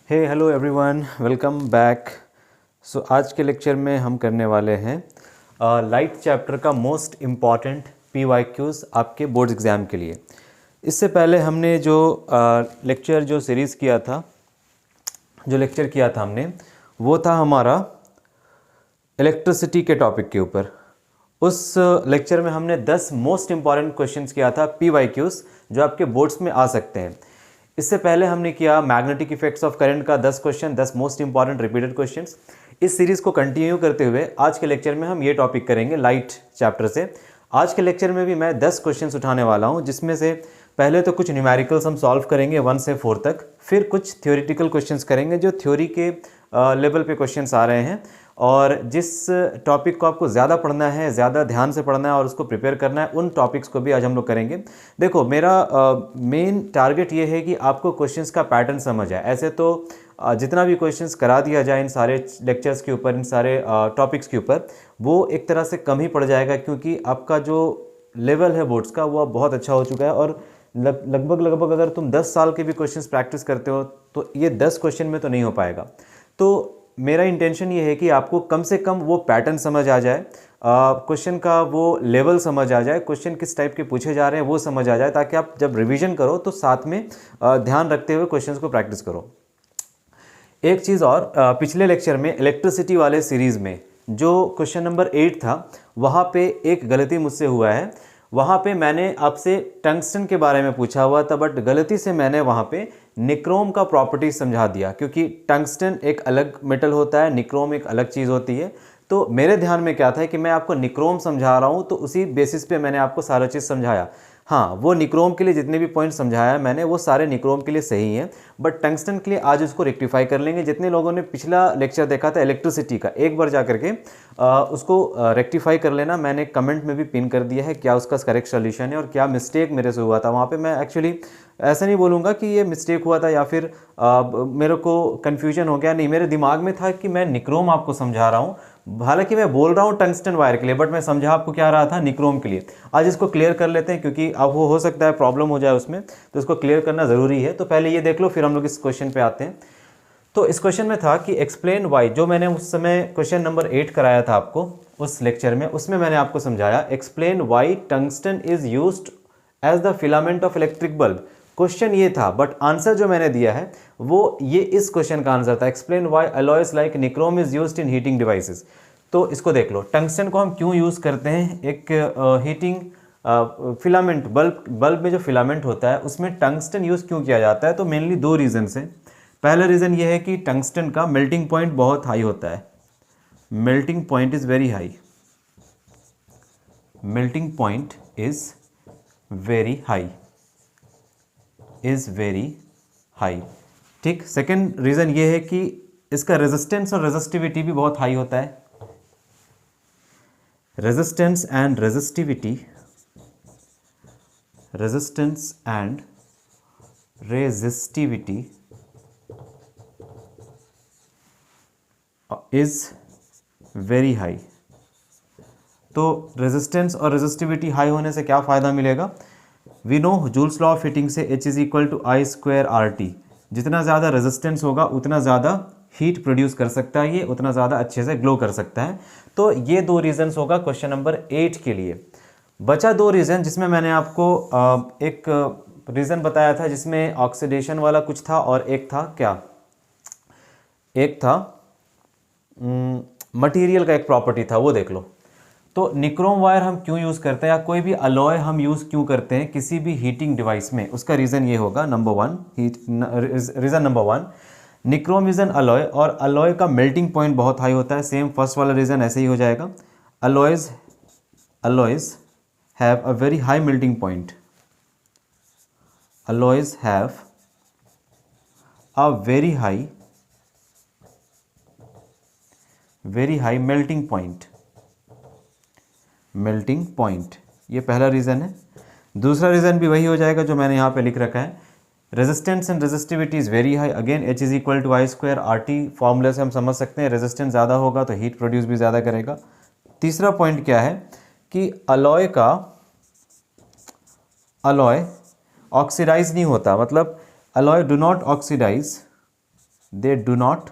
हे hello everyone, welcome back. आज के lecture में हम करने वाले हैं लाइट चैप्टर का मोस्ट इम्पॉर्टेंट PYQs आपके बोर्ड्स एग्ज़ाम के लिए। इससे पहले हमने जो लेक्चर किया था हमने, वो था हमारा इलेक्ट्रिसिटी के टॉपिक के ऊपर। उस लेक्चर में हमने 10 मोस्ट इम्पॉर्टेंट क्वेश्चंस किया था PYQs, जो आपके बोर्ड्स में आ सकते हैं। इससे पहले हमने किया मैग्नेटिक इफेक्ट्स ऑफ करंट का 10 question, 10 most important repeated questions. इस सीरीज को कंटिन्यू करते हुए आज के लेक्चर में हम ये टॉपिक करेंगे लाइट चैप्टर से। आज के लेक्चर में भी मैं 10 क्वेश्चंस उठाने वाला हूं, जिसमें से पहले तो कुछ न्यूमेरिकल्स हम सॉल्व करेंगे 1 से 4 तक, फिर कुछ थ्योरेटिकल क्वेश्चंस करेंगे जो थ्योरी के लेवल पे क्वेश्चंस आ रहे हैं। और जिस टॉपिक को आपको ज़्यादा पढ़ना है, ज़्यादा ध्यान से पढ़ना है और उसको प्रिपेयर करना है, उन टॉपिक्स को भी आज हम लोग करेंगे। देखो, मेरा मेन टारगेट ये है कि आपको क्वेश्चंस का पैटर्न समझ आए। ऐसे तो जितना भी क्वेश्चंस करा दिया जाए इन सारे लेक्चर्स के ऊपर, इन सारे टॉपिक्स के ऊपर, वो एक तरह से कम ही पड़ जाएगा, क्योंकि आपका जो लेवल है बोर्ड्स का वो बहुत अच्छा हो चुका है। और लगभग अगर तुम 10 साल के भी क्वेश्चंस प्रैक्टिस करते हो तो ये 10 क्वेश्चन में तो नहीं हो पाएगा। तो मेरा इंटेंशन ये है कि आपको कम से कम वो पैटर्न समझ आ जाए, क्वेश्चन का वो लेवल समझ आ जाए, क्वेश्चन किस टाइप के पूछे जा रहे हैं वो समझ आ जाए, ताकि आप जब रिवीजन करो तो साथ में ध्यान रखते हुए क्वेश्चंस को प्रैक्टिस करो। एक चीज़ और, पिछले लेक्चर में इलेक्ट्रिसिटी वाले सीरीज़ में जो क्वेश्चन नंबर 8 था, वहाँ पे एक गलती मुझसे हुआ है। वहाँ पे मैंने आपसे टंगस्टन के बारे में पूछा हुआ था, बट गलती से मैंने वहाँ पे निक्रोम का प्रॉपर्टी समझा दिया, क्योंकि टंगस्टन एक अलग मेटल होता है, निक्रोम एक अलग चीज़ होती है। तो मेरे ध्यान में क्या था कि मैं आपको निक्रोम समझा रहा हूँ, तो उसी बेसिस पे मैंने आपको सारा चीज़ समझाया। हाँ, वो निक्रोम के लिए जितने भी पॉइंट समझाया मैंने, वो सारे निक्रोम के लिए सही हैं, बट टंगस्टन के लिए आज उसको रेक्टिफाई कर लेंगे। जितने लोगों ने पिछला लेक्चर देखा था इलेक्ट्रिसिटी का, एक बार जा करके उसको रेक्टिफाई कर लेना। मैंने कमेंट में भी पिन कर दिया है क्या उसका करेक्ट सोल्यूशन है और क्या मिस्टेक मेरे से हुआ था वहाँ पे। मैं एक्चुअली ऐसा नहीं बोलूँगा कि ये मिस्टेक हुआ था या फिर मेरे को कन्फ्यूजन हो गया, नहीं, मेरे दिमाग में था कि मैं निक्रोम आपको समझा रहा हूँ, हालांकि मैं बोल रहा हूँ टंगस्टन वायर के लिए, बट मैं समझा आपको क्या रहा था, निक्रोम के लिए। आज इसको क्लियर कर लेते हैं, क्योंकि अब वो हो सकता है प्रॉब्लम हो जाए उसमें, तो इसको क्लियर करना ज़रूरी है। तो पहले ये देख लो, फिर हम लोग इस क्वेश्चन पे आते हैं। तो इस क्वेश्चन में था कि एक्सप्लेन वाई, जो मैंने उस समय क्वेश्चन नंबर 8 कराया था आपको उस लेक्चर में, उसमें मैंने आपको समझाया explain why tungsten is used as the filament of electric bulb. Question ये था, बट आंसर जो मैंने दिया है वो ये इस क्वेश्चन का आंसर था, explain why alloys like nichrome is used in heating devices. तो इसको देख लो, टंगस्टन को हम क्यों यूज़ करते हैं, एक हीटिंग फिलामेंट, बल्ब में जो फिलामेंट होता है उसमें टंगस्टन यूज़ क्यों किया जाता है। तो मेनली 2 रीज़न है। पहला रीज़न ये है कि टंगस्टन का मेल्टिंग पॉइंट बहुत हाई होता है, melting point is very high, melting point is very high, is very high. ठीक। सेकेंड रीज़न ये है कि इसका रेजिस्टेंस और रेजिस्टिविटी भी बहुत हाई होता है। Resistance and resistivity, resistance and resistivity is very high. तो रेजिस्टेंस और रेजिस्टिविटी हाई होने से क्या फ़ायदा मिलेगा, we know Joule's law of heating से H is equal to I²RT। जितना ज़्यादा रेजिस्टेंस होगा उतना ज़्यादा हीट प्रोड्यूस कर सकता है, ये उतना ज़्यादा अच्छे से ग्लो कर सकता है। तो ये 2 रीजंस होगा क्वेश्चन नंबर 8 के लिए। बचा 2 रीज़न, जिसमें मैंने आपको एक रीज़न बताया था जिसमें ऑक्सीडेशन वाला कुछ था, और एक था क्या, एक था मटेरियल का एक प्रॉपर्टी था, वो देख लो। तो निक्रोम वायर हम क्यों यूज़ करते हैं, या कोई भी अलॉय हम यूज़ क्यों करते हैं किसी भी हीटिंग डिवाइस में, उसका रीज़न ये होगा। Reason number 1, nichrome is an alloy, और अलॉय का मेल्टिंग पॉइंट बहुत हाई होता है। सेम फर्स्ट वाला रीज़न ऐसे ही हो जाएगा। alloys have a very high melting point, alloys have a very high melting point, ये पहला रीज़न है। दूसरा रीज़न भी वही हो जाएगा जो मैंने यहाँ पे लिख रखा है, resistance and resistivity is very high. Again H is equal to I²RT, फॉर्मूले से हम समझ सकते हैं रेजिस्टेंस ज़्यादा होगा तो हीट प्रोड्यूस भी ज़्यादा करेगा। तीसरा पॉइंट क्या है कि अलॉय ऑक्सीडाइज नहीं होता, मतलब alloy do not oxidise they do not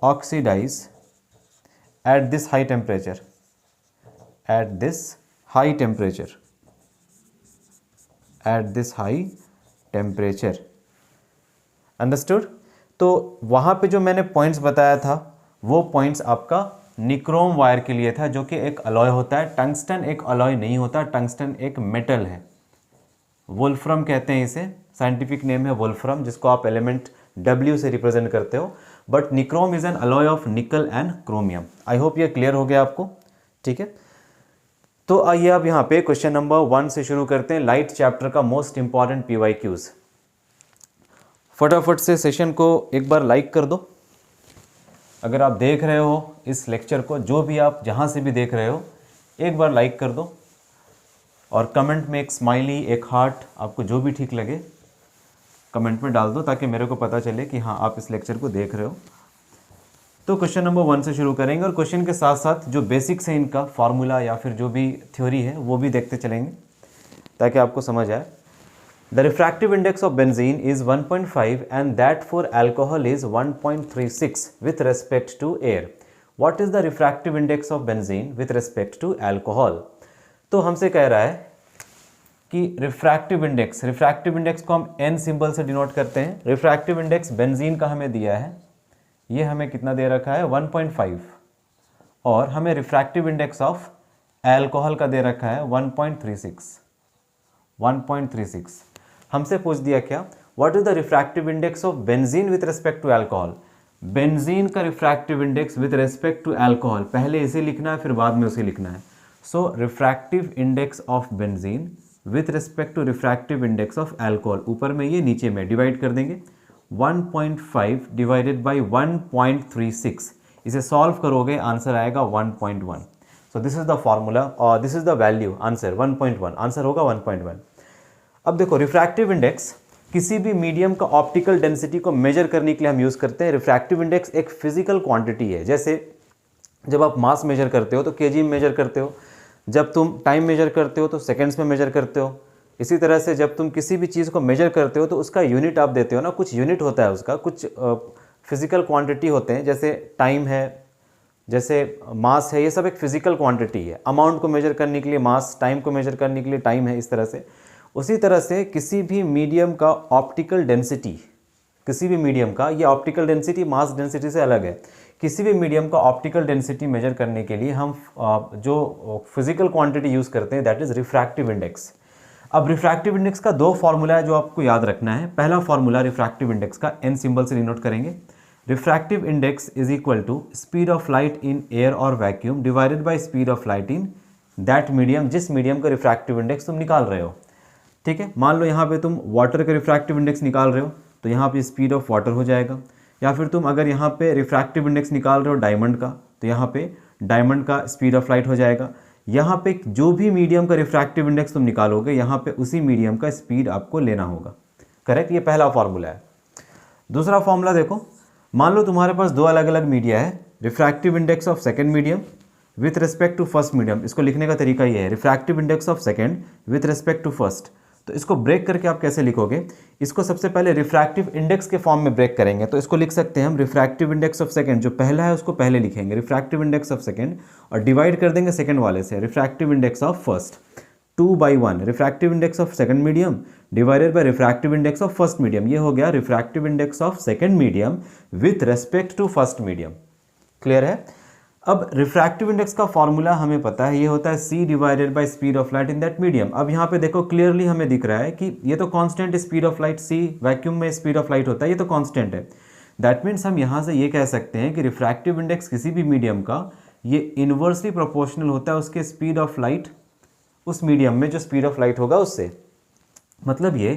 oxidise at this high temperature, at this high temperature, at this high temperature. Understood? तो वहाँ पे जो मैंने पॉइंट्स बताया था वो पॉइंट्स आपका निक्रोम वायर के लिए था, जो कि एक अलॉय होता है। टंगस्टन एक अलॉय नहीं होता, टंगस्टन एक मेटल है। वोल्फ्रम कहते हैं इसे, साइंटिफिक नेम है वोल्फ्रम, जिसको आप एलिमेंट W से रिप्रेजेंट करते हो। But nichrome is an alloy of निकल एंड क्रोमियम। आई होप ये क्लियर हो गया आपको, ठीक है। तो आइए अब यहाँ पे क्वेश्चन नंबर 1 से शुरू करते हैं, लाइट चैप्टर का मोस्ट इंपॉर्टेंट PYQs। फटाफट से सेशन को एक बार लाइक कर दो। अगर आप देख रहे हो इस लेक्चर को, जो भी आप जहाँ से भी देख रहे हो, एक बार लाइक कर दो और कमेंट में एक स्माइली, एक हार्ट, आपको जो भी ठीक लगे कमेंट में डाल दो, ताकि मेरे को पता चले कि हाँ आप इस लेक्चर को देख रहे हो। तो क्वेश्चन नंबर 1 से शुरू करेंगे और क्वेश्चन के साथ साथ जो बेसिक्स है इनका, फार्मूला या फिर जो भी थ्योरी है वो भी देखते चलेंगे ताकि आपको समझ आए। The refractive index of benzene is 1.5 and that for alcohol is 1.36 with respect to air. What is the refractive index of benzene with respect to alcohol? तो हमसे कह रहा है कि refractive index को हम N सिंबल से डिनोट करते हैं। refractive index बेंजीन का हमें दिया है, ये हमें कितना दे रखा है 1.5, और हमें refractive index ऑफ alcohol का दे रखा है 1.36। हमसे पूछ दिया क्या, what is the refractive index of benzene with respect to alcohol. Benzene का refractive index with respect to alcohol, पहले इसे लिखना है फिर बाद में उसे लिखना है। So refractive index of benzene with respect to refractive index of alcohol, ऊपर में ये नीचे में डिवाइड कर देंगे। 1.5 डिवाइडेड बाई 1.36, इसे सॉल्व करोगे आंसर आएगा 1.1। So this is the formula और this is the value, answer 1.1, answer होगा 1.1। अब देखो रिफ्रैक्टिव इंडेक्स किसी भी मीडियम का ऑप्टिकल डेंसिटी को मेजर करने के लिए हम यूज़ करते हैं। रिफ्रैक्टिव इंडेक्स एक फिजिकल क्वांटिटी है, जैसे जब आप मास मेजर करते हो तो केजी में मेजर करते हो, जब तुम टाइम मेजर करते हो तो सेकंड्स में मेजर करते हो। इसी तरह से जब तुम किसी भी चीज़ को मेजर करते हो तो उसका यूनिट आप देते हो ना, कुछ यूनिट होता है उसका, कुछ फिजिकल क्वांटिटी होते हैं, जैसे टाइम है, जैसे मास है, ये सब एक फिजिकल क्वांटिटी है। अमाउंट को मेजर करने के लिए मास, टाइम को मेजर करने के लिए टाइम है, इस तरह से। उसी तरह से किसी भी मीडियम का ऑप्टिकल डेंसिटी, किसी भी मीडियम का, ये ऑप्टिकल डेंसिटी मास डेंसिटी से अलग है। किसी भी मीडियम का ऑप्टिकल डेंसिटी मेजर करने के लिए हम जो फिजिकल क्वांटिटी यूज़ करते हैं दैट इज़ रिफ्रैक्टिव इंडेक्स। अब रिफ्रैक्टिव इंडेक्स का दो फार्मूला है जो आपको याद रखना है। पहला फार्मूला रिफ्रैक्टिव इंडेक्स का N सिंबल से डिनोट करेंगे। Refractive index is equal to speed of light in air और vacuum divided by speed of light in that medium, जिस मीडियम का रिफ्रैक्टिव इंडेक्स तुम निकाल रहे हो। ठीक है, मान लो यहाँ पे तुम वाटर का रिफ्रैक्टिव इंडेक्स निकाल रहे हो तो यहाँ पे स्पीड ऑफ वाटर हो जाएगा, या फिर तुम अगर यहाँ पे रिफ्रैक्टिव इंडेक्स निकाल रहे हो डायमंड का तो यहाँ पे डायमंड का स्पीड ऑफ लाइट हो जाएगा। यहाँ पे जो भी मीडियम का रिफ्रैक्टिव इंडेक्स तुम निकालोगे यहाँ पे उसी मीडियम का स्पीड आपको लेना होगा। करेक्ट, ये पहला फॉर्मूला है। दूसरा फॉर्मूला देखो, मान लो तुम्हारे पास दो अलग अलग मीडिया है, refractive index of second medium with respect to first medium. इसको लिखने का तरीका ये है, refractive index of second with respect to first. तो इसको ब्रेक करके आप कैसे लिखोगे, इसको सबसे पहले रिफ्रैक्टिव इंडेक्स के फॉर्म में ब्रेक करेंगे। तो इसको लिख सकते हैं हम रिफ्रैक्टिव इंडेक्स ऑफ सेकंड, जो पहला है उसको पहले लिखेंगे रिफ्रैक्टिव इंडेक्स ऑफ सेकंड, और डिवाइड कर देंगे सेकंड वाले से refractive index of first. 2/1 refractive index of second medium divided by refractive index of first medium, ये हो गया refractive index of second medium with respect to first medium. Clear है। अब रिफ्रैक्टिव इंडेक्स का फॉर्मूला हमें पता है, ये होता है c divided by speed of light in that medium. अब यहाँ पे देखो क्लियरली हमें दिख रहा है कि ये तो constant speed of light, c vacuum में स्पीड ऑफ लाइट होता है, ये तो कांस्टेंट है। दैट मीन्स हम यहाँ से ये कह सकते हैं कि रिफ्रैक्टिव इंडेक्स किसी भी मीडियम का ये इन्वर्सली प्रोपोर्शनल होता है उसके स्पीड ऑफ लाइट, उस मीडियम में जो स्पीड ऑफ लाइट होगा उससे। मतलब ये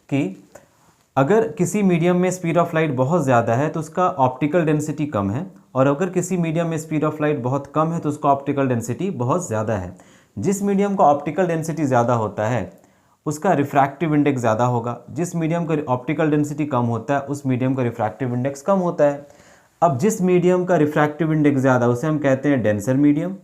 कि अगर किसी मीडियम में स्पीड ऑफ लाइट बहुत ज़्यादा है तो उसका ऑप्टिकल डेंसिटी कम है, और अगर किसी मीडियम में स्पीड ऑफ लाइट बहुत कम है तो उसका ऑप्टिकल डेंसिटी बहुत ज़्यादा है। जिस मीडियम का ऑप्टिकल डेंसिटी ज़्यादा होता है उसका रिफ्रैक्टिव इंडेक्स ज़्यादा होगा, जिस मीडियम का ऑप्टिकल डेंसिटी कम होता है उस मीडियम का रिफ्रैक्टिव इंडेक्स कम होता है। अब जिस मीडियम का रिफ्रैक्टिव इंडेक्स ज़्यादा उसे हम कहते हैं डेंसर मीडियम,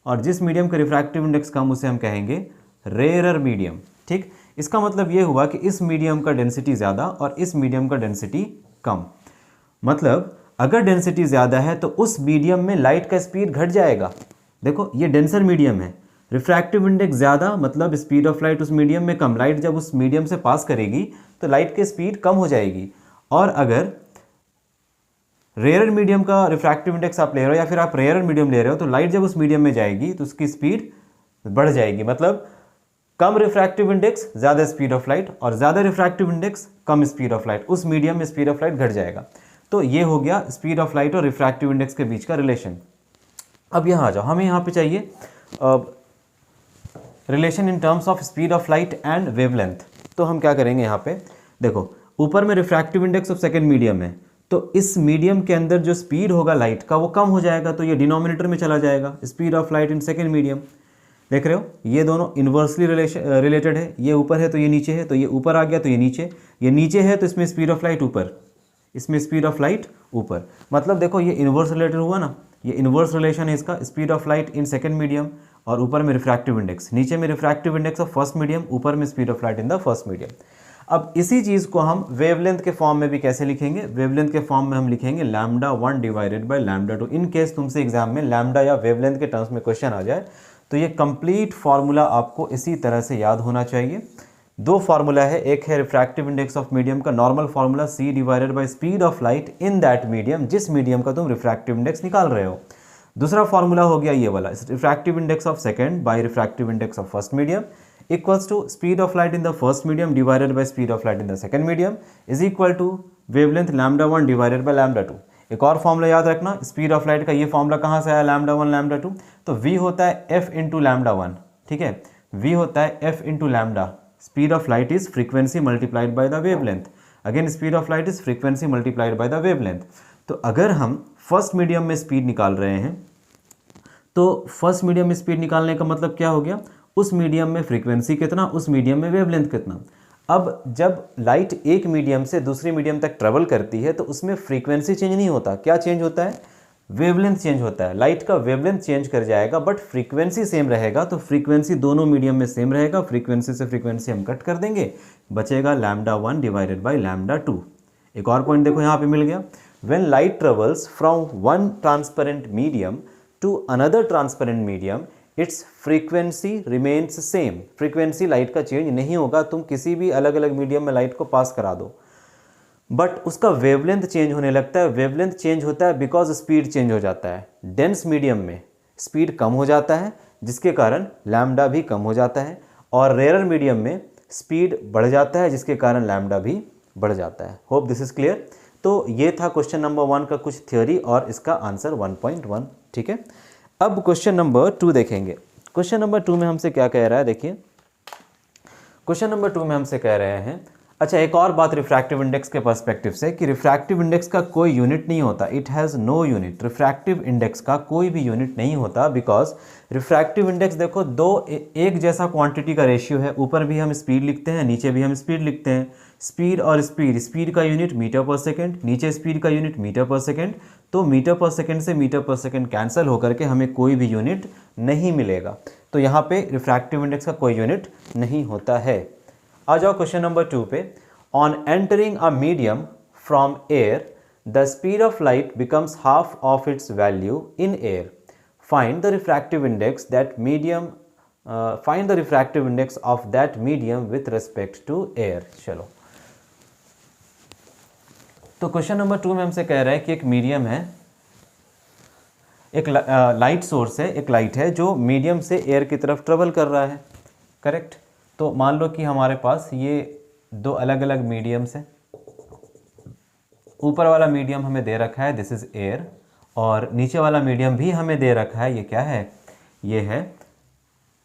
और जिस मीडियम का रिफ्रैक्टिव इंडेक्स कम उसे हम कहेंगे रेयरर मीडियम। ठीक, इसका मतलब ये हुआ कि इस मीडियम का डेंसिटी ज़्यादा और इस मीडियम का डेंसिटी कम। मतलब अगर डेंसिटी ज़्यादा है तो उस मीडियम में लाइट का स्पीड घट जाएगा। देखो ये डेंसर मीडियम है, रिफ्रैक्टिव इंडेक्स ज़्यादा मतलब स्पीड ऑफ लाइट उस मीडियम में कम, लाइट जब उस मीडियम से पास करेगी तो लाइट की स्पीड कम हो जाएगी। और अगर रेयर मीडियम का रिफ्रैक्टिव इंडेक्स आप ले रहे हो या फिर आप रेयर मीडियम ले रहे हो तो लाइट जब उस मीडियम में जाएगी तो उसकी स्पीड बढ़ जाएगी। मतलब कम रिफ्रैक्टिव इंडेक्स ज़्यादा स्पीड ऑफ लाइट और ज़्यादा refractive index come speed of light, उस मीडियम में स्पीड ऑफ लाइट घट जाएगा। तो ये हो गया स्पीड ऑफ लाइट और रिफ्रैक्टिव इंडेक्स के बीच का रिलेशन। अब यहाँ आ जाओ, हमें यहाँ पे चाहिए relation in terms of speed of light and wavelength. तो हम क्या करेंगे यहाँ पे, देखो ऊपर में refractive index of second medium है, तो इस मीडियम के अंदर जो स्पीड होगा लाइट का वो कम हो जाएगा, तो ये डिनोमिनेटर में चला जाएगा, speed of light in second medium. देख रहे हो ये दोनों इन्वर्सली रिलेटेड है, ये ऊपर है तो ये नीचे है, तो ये ऊपर आ गया तो ये नीचे है तो इसमें स्पीड ऑफ लाइट ऊपर, इसमें स्पीड ऑफ लाइट ऊपर। मतलब देखो ये इन्वर्स रिलेटेड हुआ ना, ये इन्वर्स रिलेशन है इसका, speed of light in second medium और ऊपर में रिफ्रैक्टिव इंडेक्स, नीचे में refractive index of first medium, ऊपर में speed of light in the first medium. अब इसी चीज़ को हम वेवलेंथ के फॉर्म में भी कैसे लिखेंगे, वेवलेंथ के फॉर्म में हम लिखेंगे λ1 डिवाइडेड बाय λ2। इन केस तुमसे एग्जाम में लैम्डा या वेवलेंथ के टर्म्स में क्वेश्चन आ जाए तो ये कंप्लीट फार्मूला आपको इसी तरह से याद होना चाहिए। दो फार्मूला है, एक है रिफ्रैक्टिव इंडेक्स ऑफ मीडियम का normal formula c divided by speed of light in that medium, जिस मीडियम का तुम रिफ्रैक्टिव इंडेक्स निकाल रहे हो। दूसरा फार्मूला हो गया ये वाला, refractive index of second by refractive index of first medium equals to speed of light in the first medium divided by speed of light in the second medium is equal to wavelength λ1 divided by λ2। एक और formula याद रखना, speed of light का ये formula कहाँ से आया, λ1 λ2, तो v होता है f इंटू λ1, ठीक है, v होता है f into lambda. Speed of light is frequency multiplied by the wavelength, again speed of light is frequency multiplied by the wavelength. तो अगर हम फर्स्ट मीडियम में स्पीड निकाल रहे हैं तो फर्स्ट मीडियम में स्पीड निकालने का मतलब क्या हो गया, उस मीडियम में फ्रीक्वेंसी कितना, उस मीडियम में वेवलेंथ कितना। अब जब लाइट एक मीडियम से दूसरी मीडियम तक ट्रेवल करती है तो उसमें फ्रीक्वेंसी चेंज नहीं होता, क्या चेंज होता है, वेवलेंथ चेंज होता है। लाइट का वेवलेंथ चेंज कर जाएगा बट फ्रीक्वेंसी सेम रहेगा, तो फ्रीक्वेंसी दोनों मीडियम में सेम रहेगा, फ्रीक्वेंसी से फ्रीक्वेंसी हम कट कर देंगे, बचेगा λ1 डिवाइडेड बाय λ2। एक और पॉइंट देखो यहाँ पे मिल गया, when light travels from one transparent medium to another transparent medium its frequency remains same. Frequency light का चेंज नहीं होगा, तुम किसी भी अलग अलग मीडियम में लाइट को पास करा दो, बट उसका वेवलेंथ चेंज होने लगता है। वेवलेंथ चेंज होता है बिकॉज स्पीड चेंज हो जाता है। डेंस मीडियम में स्पीड कम हो जाता है जिसके कारण लैम्डा भी कम हो जाता है, और रेयर मीडियम में स्पीड बढ़ जाता है जिसके कारण लैम्डा भी बढ़ जाता है। Hope this is clear. तो ये था क्वेश्चन नंबर 1 का कुछ थ्योरी और इसका आंसर 1.1, ठीक है। अब क्वेश्चन नंबर 2 देखेंगे। क्वेश्चन नंबर 2 में हमसे क्या कह रहा है, देखिए क्वेश्चन नंबर 2 में हमसे कह रहे हैं, अच्छा एक और बात रिफ्रैक्टिव इंडेक्स के पर्सपेक्टिव से कि रिफ्रैक्टिव इंडेक्स का कोई यूनिट नहीं होता, it has no unit. Refractive index का कोई भी यूनिट नहीं होता बिकॉज रिफ्रैक्टिव इंडेक्स देखो दो एक जैसा क्वांटिटी का रेशियो है, ऊपर भी हम स्पीड लिखते हैं नीचे भी हम स्पीड लिखते हैं। स्पीड और स्पीड, स्पीड का यूनिट मीटर पर सेकेंड, नीचे स्पीड का यूनिट मीटर पर सेकेंड, तो मीटर पर सेकेंड से मीटर पर सेकेंड कैंसिल होकर के हमें कोई भी यूनिट नहीं मिलेगा। तो यहाँ पे रिफ्रैक्टिव इंडेक्स का कोई यूनिट नहीं होता है। आ जाओ क्वेश्चन नंबर 2 पे। On entering a medium from air the speed of light becomes half of its value in air, find the refractive index that medium find the refractive index of that medium with respect to air. चलो तो question number 2 में हमसे कह रहा है कि एक medium है, एक लाइट सोर्स है, एक लाइट है जो मीडियम से एयर की तरफ ट्रेवल कर रहा है, करेक्ट। तो मान लो कि हमारे पास ये दो अलग अलग मीडियम्स हैं, ऊपर वाला मीडियम हमें दे रखा है दिस इज एयर, और नीचे वाला मीडियम भी हमें दे रखा है, ये क्या है, ये है,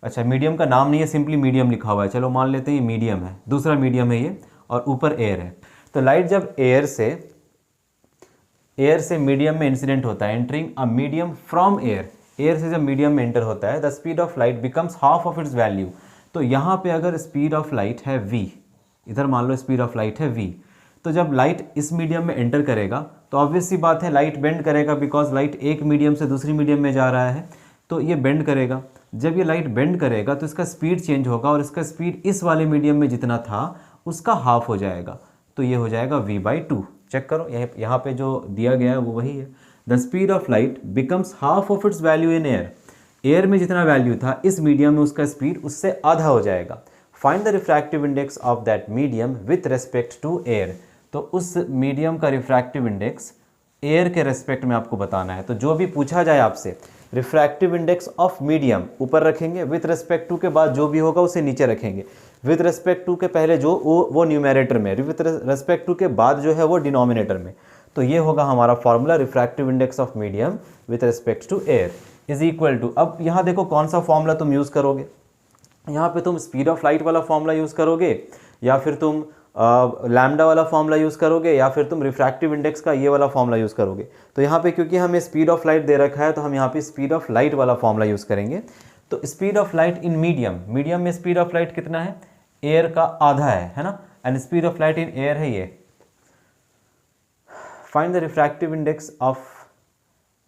अच्छा मीडियम का नाम नहीं है, सिंपली मीडियम लिखा हुआ है, चलो मान लेते हैं ये मीडियम है, दूसरा मीडियम है ये, और ऊपर एयर है। तो लाइट जब एयर से मीडियम में इंसिडेंट होता है, entering a medium from air, air से जब मीडियम में एंटर होता है the speed of light becomes half of its value. तो यहाँ पे अगर स्पीड ऑफ लाइट है v, इधर मान लो स्पीड ऑफ लाइट है v, तो जब लाइट इस मीडियम में एंटर करेगा तो ऑब्वियस सी बात है लाइट बेंड करेगा, बिकॉज लाइट एक मीडियम से दूसरी मीडियम में जा रहा है तो ये बेंड करेगा। जब ये लाइट बेंड करेगा तो इसका स्पीड चेंज होगा और इसका स्पीड इस वाले मीडियम में जितना था उसका हाफ हो जाएगा, तो ये हो जाएगा v/2। चेक करो, यहाँ पे जो दिया गया है वो वही है। The speed of light becomes half of its value in air. Air में जितना वैल्यू था इस मीडियम में उसका स्पीड उससे आधा हो जाएगा। Find the refractive index of that medium with respect to air. तो उस मीडियम का रिफ्रैक्टिव इंडेक्स एयर के रेस्पेक्ट में आपको बताना है। तो जो भी पूछा जाए आपसे, रिफ्रैक्टिव इंडेक्स ऑफ मीडियम ऊपर रखेंगे, विथ रेस्पेक्ट टू के बाद जो भी होगा उसे नीचे रखेंगे, विथ रेस्पेक्ट टू के पहले जो वो न्यूमेरेटर में, विथ रेस्पेक्ट टू के बाद जो है वो डिनोमिनेटर में। तो ये होगा हमारा formula, refractive index of medium with respect to air is equal to, अब यहाँ देखो कौन सा फॉर्मूला तुम यूज़ करोगे। यहाँ पे तुम स्पीड ऑफ लाइट वाला फॉर्मूला यूज़ करोगे, या फिर तुम लैम्डा वाला फॉर्मूला यूज़ करोगे, या फिर तुम रिफ्रैक्टिव इंडेक्स का ये वाला फॉर्मूला यूज़ करोगे। तो यहाँ पे क्योंकि हमें स्पीड ऑफ लाइट दे रखा है तो हम यहाँ पे स्पीड ऑफ लाइट वाला फॉर्मूला यूज़ करेंगे। तो speed of light in medium, medium में स्पीड ऑफ लाइट कितना है, एयर का आधा है ना, and speed of light in air है ये। Find the refractive index of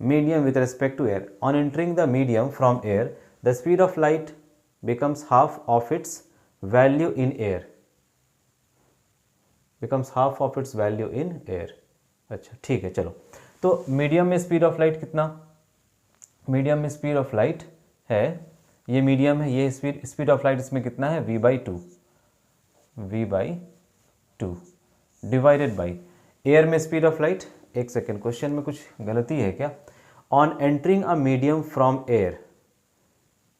medium with respect to air. On entering the medium from air, the speed of light becomes half of its value in air. Becomes half of its value in air. अच्छा ठीक है, चलो। तो medium में speed of light कितना, medium में speed of light है, ये मीडियम है, ये स्पीड ऑफ लाइट इसमें कितना है, v/2, v/2 divided by air में स्पीड ऑफ लाइट। एक सेकेंड, क्वेश्चन में कुछ गलती है क्या। On entering a medium from air,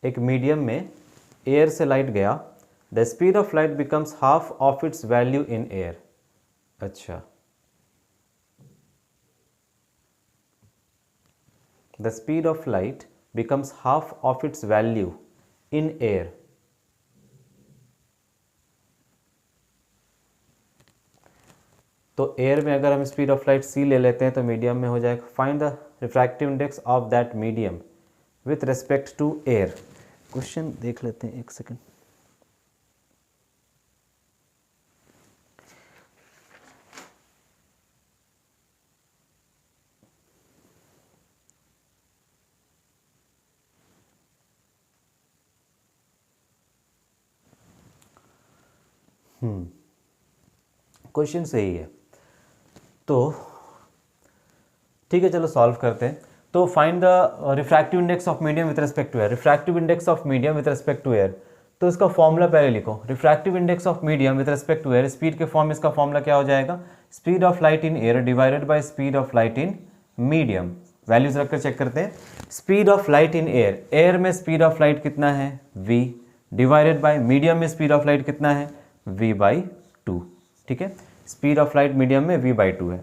एक मीडियम में एयर से लाइट गया, the speed of light becomes half of its value in air. अच्छा, the speed of light becomes half of its value in air. तो एयर में अगर हम स्पीड ऑफ लाइट c ले लेते हैं तो मीडियम में हो जाएगा। Find the refractive index of that medium with respect to air. Question देख लेते हैं, एक सेकेंड। क्वेश्चन सही है, तो ठीक है चलो सॉल्व करते हैं। तो find the refractive index of medium with respect to air. Refractive index of medium with respect to air, तो इसका फॉर्मूला पहले लिखो। Refractive index of medium with respect to air, speed के फॉर्म में इसका फॉर्मूला क्या हो जाएगा, speed of light in air divided by speed of light in medium. Values रखकर चेक करते हैं। Speed of light in air, air में स्पीड ऑफ लाइट कितना है, v, डिवाइडेड बाय मीडियम में स्पीड ऑफ लाइट कितना है, v/2। ठीक है, स्पीड ऑफ लाइट मीडियम में v/2 है,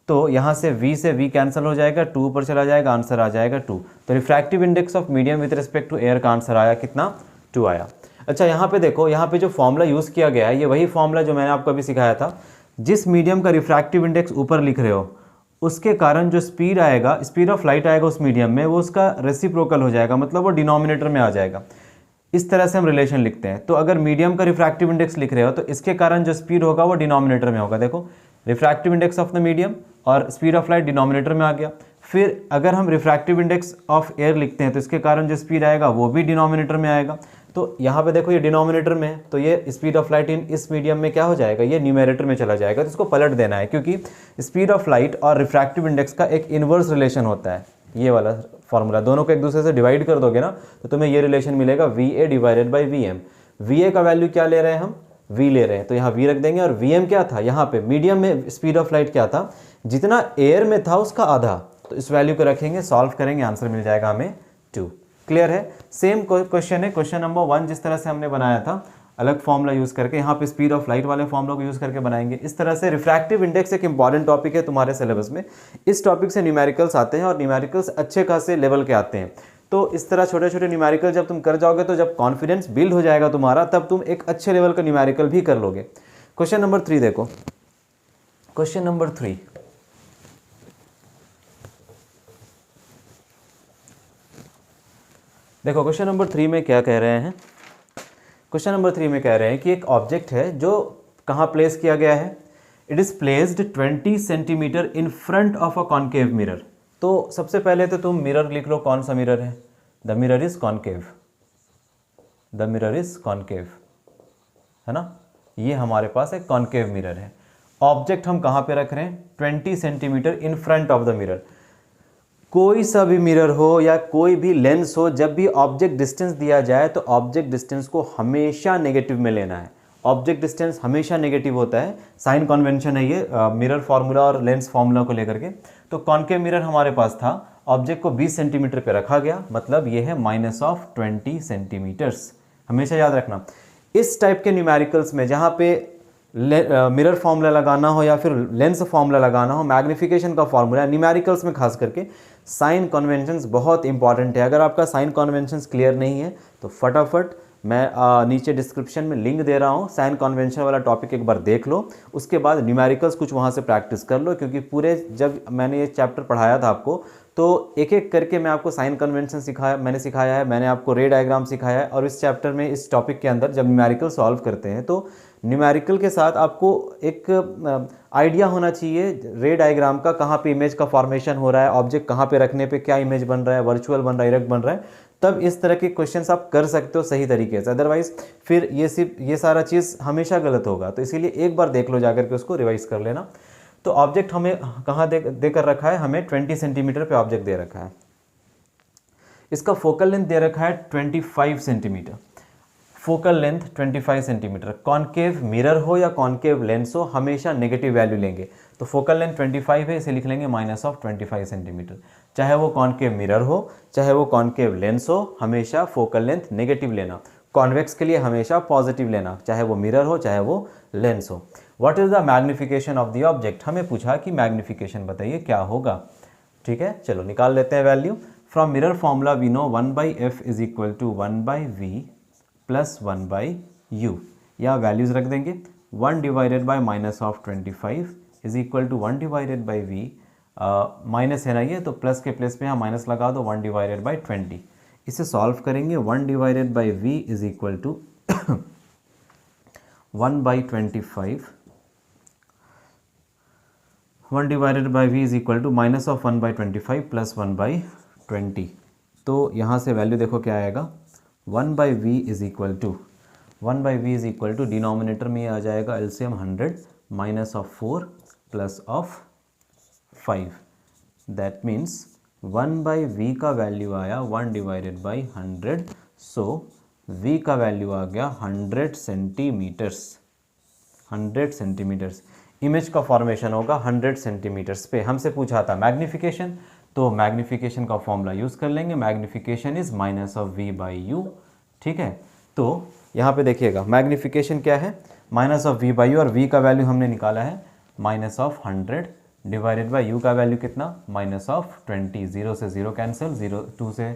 तो यहाँ से v से v कैंसिल हो जाएगा, 2 ऊपर चला जाएगा, आंसर आ जाएगा 2। तो refractive index of medium with respect to air का आंसर आया कितना, 2 आया। अच्छा यहाँ पे देखो, यहाँ पे जो फॉर्मूला यूज़ किया गया है ये वही फॉर्मूला जो मैंने आपको अभी सिखाया था। जिस मीडियम का रिफ्रैक्टिव इंडेक्स ऊपर लिख रहे हो उसके कारण जो स्पीड आएगा, स्पीड ऑफ लाइट आएगा उस मीडियम में, वो उसका रेसिप्रोकल हो जाएगा, मतलब वो डिनोमिनेटर में आ जाएगा। इस तरह से हम रिलेशन लिखते हैं। तो अगर मीडियम का रिफ्रैक्टिव इंडेक्स लिख रहे हो तो इसके कारण जो स्पीड होगा वो डिनोमिनेटर में होगा। देखो refractive index of the medium और स्पीड ऑफ लाइट डिनोमिनेटर में आ गया। फिर अगर हम रिफ्रैक्टिव इंडेक्स ऑफ एयर लिखते हैं तो इसके कारण जो स्पीड आएगा वो भी डिनोमिनेटर में आएगा। तो यहाँ पे देखो ये डिनोमिनेटर में है, तो ये स्पीड ऑफ लाइट इन इस मीडियम में क्या हो जाएगा, ये न्यूमेरेटर में चला जाएगा। तो इसको पलट देना है, क्योंकि स्पीड ऑफ लाइट और रिफ्रैक्टिव इंडेक्स का एक इन्वर्स रिलेशन होता है। ये वाला फॉर्मूला दोनों को एक दूसरे से डिवाइड कर दोगे ना तो तुम्हें ये रिलेशन मिलेगा, VA divided by VM। VA का वैल्यू क्या ले रहे हैं हम, V ले रहे हैं, तो यहाँ V रख देंगे। और VM क्या था, यहाँ पे मीडियम में स्पीड ऑफ लाइट क्या था, जितना एयर में था उसका आधा। तो इस वैल्यू को रखेंगे, सॉल्व करेंगे, आंसर मिल जाएगा हमें 2। क्लियर है। सेम क्वेश्चन है, क्वेश्चन नंबर 1 जिस तरह से हमने बनाया था अलग फॉर्मूला यूज़ करके, यहाँ पे स्पीड ऑफ लाइट वाले फॉर्मूला को यूज़ करके बनाएंगे। इस तरह से रिफ्रैक्टिव इंडेक्स एक इंपॉर्टेंट टॉपिक है तुम्हारे सिलेबस में। इस टॉपिक से न्यूमेरिकल्स आते हैं और न्यूमेरिकल्स अच्छे खासे लेवल के आते हैं। तो इस तरह छोटे छोटे न्यूमेरिकल जब तुम कर जाओगे तो जब कॉन्फिडेंस बिल्ड हो जाएगा तुम्हारा, तब तुम एक अच्छे लेवल का न्यूमेरिकल भी कर लोगे। क्वेश्चन नंबर 3 देखो, क्वेश्चन नंबर 3 देखो। क्वेश्चन नंबर 3 में क्या कह रहे हैं, क्वेश्चन नंबर 3 में कह रहे हैं कि एक ऑब्जेक्ट है जो कहाँ प्लेस किया गया है, it is placed 20 centimetre in front of a concave mirror. तो सबसे पहले तो तुम मिरर लिख लो, कौन सा मिरर है, the mirror is concave, the mirror is concave, है ना। ये हमारे पास एक कॉन्केव मिरर है ऑब्जेक्ट हम कहाँ पे रख रहे हैं, 20 centimetre in front of the mirror. कोई सा भी मिरर हो या कोई भी लेंस हो, जब भी ऑब्जेक्ट डिस्टेंस दिया जाए तो ऑब्जेक्ट डिस्टेंस को हमेशा नेगेटिव में लेना है। ऑब्जेक्ट डिस्टेंस हमेशा नेगेटिव होता है, साइन कन्वेंशन है ये मिरर फार्मूला और लेंस फार्मूला को लेकर के। तो कॉन्केव मिरर हमारे पास था, ऑब्जेक्ट को 20 सेंटीमीटर पे रखा गया, मतलब ये है -20 सेंटीमीटर्स। हमेशा याद रखना इस टाइप के न्यूमेरिकल्स में जहाँ पे मिरर फार्मूला लगाना हो या फिर लेंस फार्मूला लगाना हो, मैग्निफिकेशन का फार्मूला, न्यूमेरिकल्स में खास करके साइन कन्वेंशंस बहुत इंपॉर्टेंट है। अगर आपका साइन कन्वेंशंस क्लियर नहीं है तो फटाफट मैं नीचे डिस्क्रिप्शन में लिंक दे रहा हूँ, साइन कन्वेंशन वाला टॉपिक एक बार देख लो, उसके बाद न्यूमेरिकल्स कुछ वहाँ से प्रैक्टिस कर लो। क्योंकि पूरे जब मैंने ये चैप्टर पढ़ाया था आपको तो एक एक करके मैं आपको साइन कन्वेंशन सिखाया है, मैंने आपको रे डायग्राम सिखाया है। और इस चैप्टर में इस टॉपिक के अंदर जब न्यूमेरिकल सॉल्व करते हैं तो न्यूमेरिकल के साथ आपको एक आइडिया होना चाहिए रे डायग्राम का, कहाँ पे इमेज का फॉर्मेशन हो रहा है, ऑब्जेक्ट कहाँ पे रखने पे क्या इमेज बन रहा है, वर्चुअल बन रहा है, इरेक्ट बन रहा है, तब इस तरह के क्वेश्चंस आप कर सकते हो सही तरीके से। अदरवाइज फिर ये सारा चीज़ हमेशा गलत होगा। तो इसीलिए एक बार देख लो जाकर के, उसको रिवाइज कर लेना। तो ऑब्जेक्ट हमें कहाँ देकर रखा है, हमें 20 सेंटीमीटर पे ऑब्जेक्ट दे रखा है। इसका फोकल लेंथ दे रखा है 25 centimetre, focal length 25 centimetre. Concave mirror हो या कॉन्केव लेंस हो, हमेशा नेगेटिव वैल्यू लेंगे। तो फोकल लेंथ 25 है, इसे लिख लेंगे -25 सेंटीमीटर। चाहे वो कॉन्केव मिरर हो चाहे वो कॉन्केव लेंस हो, हमेशा फोकल लेंथ नेगेटिव लेना। कॉन्वेक्स के लिए हमेशा पॉजिटिव लेना, चाहे वो मिरर हो चाहे वो लेंस हो। What is the magnification of the object, हमें पूछा कि मैग्निफिकेशन बताइए क्या होगा। ठीक है, चलो निकाल लेते हैं value. From mirror formula we know 1/f is equal to 1/v plus 1/u, या वैल्यूज रख देंगे। 1 divided by -25 is equal to 1 divided by v, minus है ना ये, तो प्लस के प्लेस पे यहाँ माइनस लगा दो, 1 डिवाइडेड बाई 20। इसे सॉल्व करेंगे, 1 divided by v is equal to 1/25, 1 divided by v is equal to -1/25 plus 1/20। तो यहाँ से वैल्यू देखो क्या आएगा, 1/v is equal to 1/v is equal to denominator में आ जाएगा LCM 100 -4 plus 5। That means 1/v का वैल्यू आया 1 डिवाइडेड बाई 100, सो v का वैल्यू आ गया 100 सेंटीमीटर्स। 100 सेंटीमीटर्स इमेज का फॉर्मेशन होगा 100 सेंटीमीटर्स पे। हमसे पूछा था मैग्निफिकेशन, तो मैग्निफिकेशन का फॉर्मूला यूज़ कर लेंगे। Magnification is -v/u। ठीक है, तो यहाँ पे देखिएगा मैग्निफिकेशन क्या है, -v/u, और v का वैल्यू हमने निकाला है -100 डिवाइडेड बाई u का वैल्यू कितना, -20। 0 से 0 कैंसिल, 2 से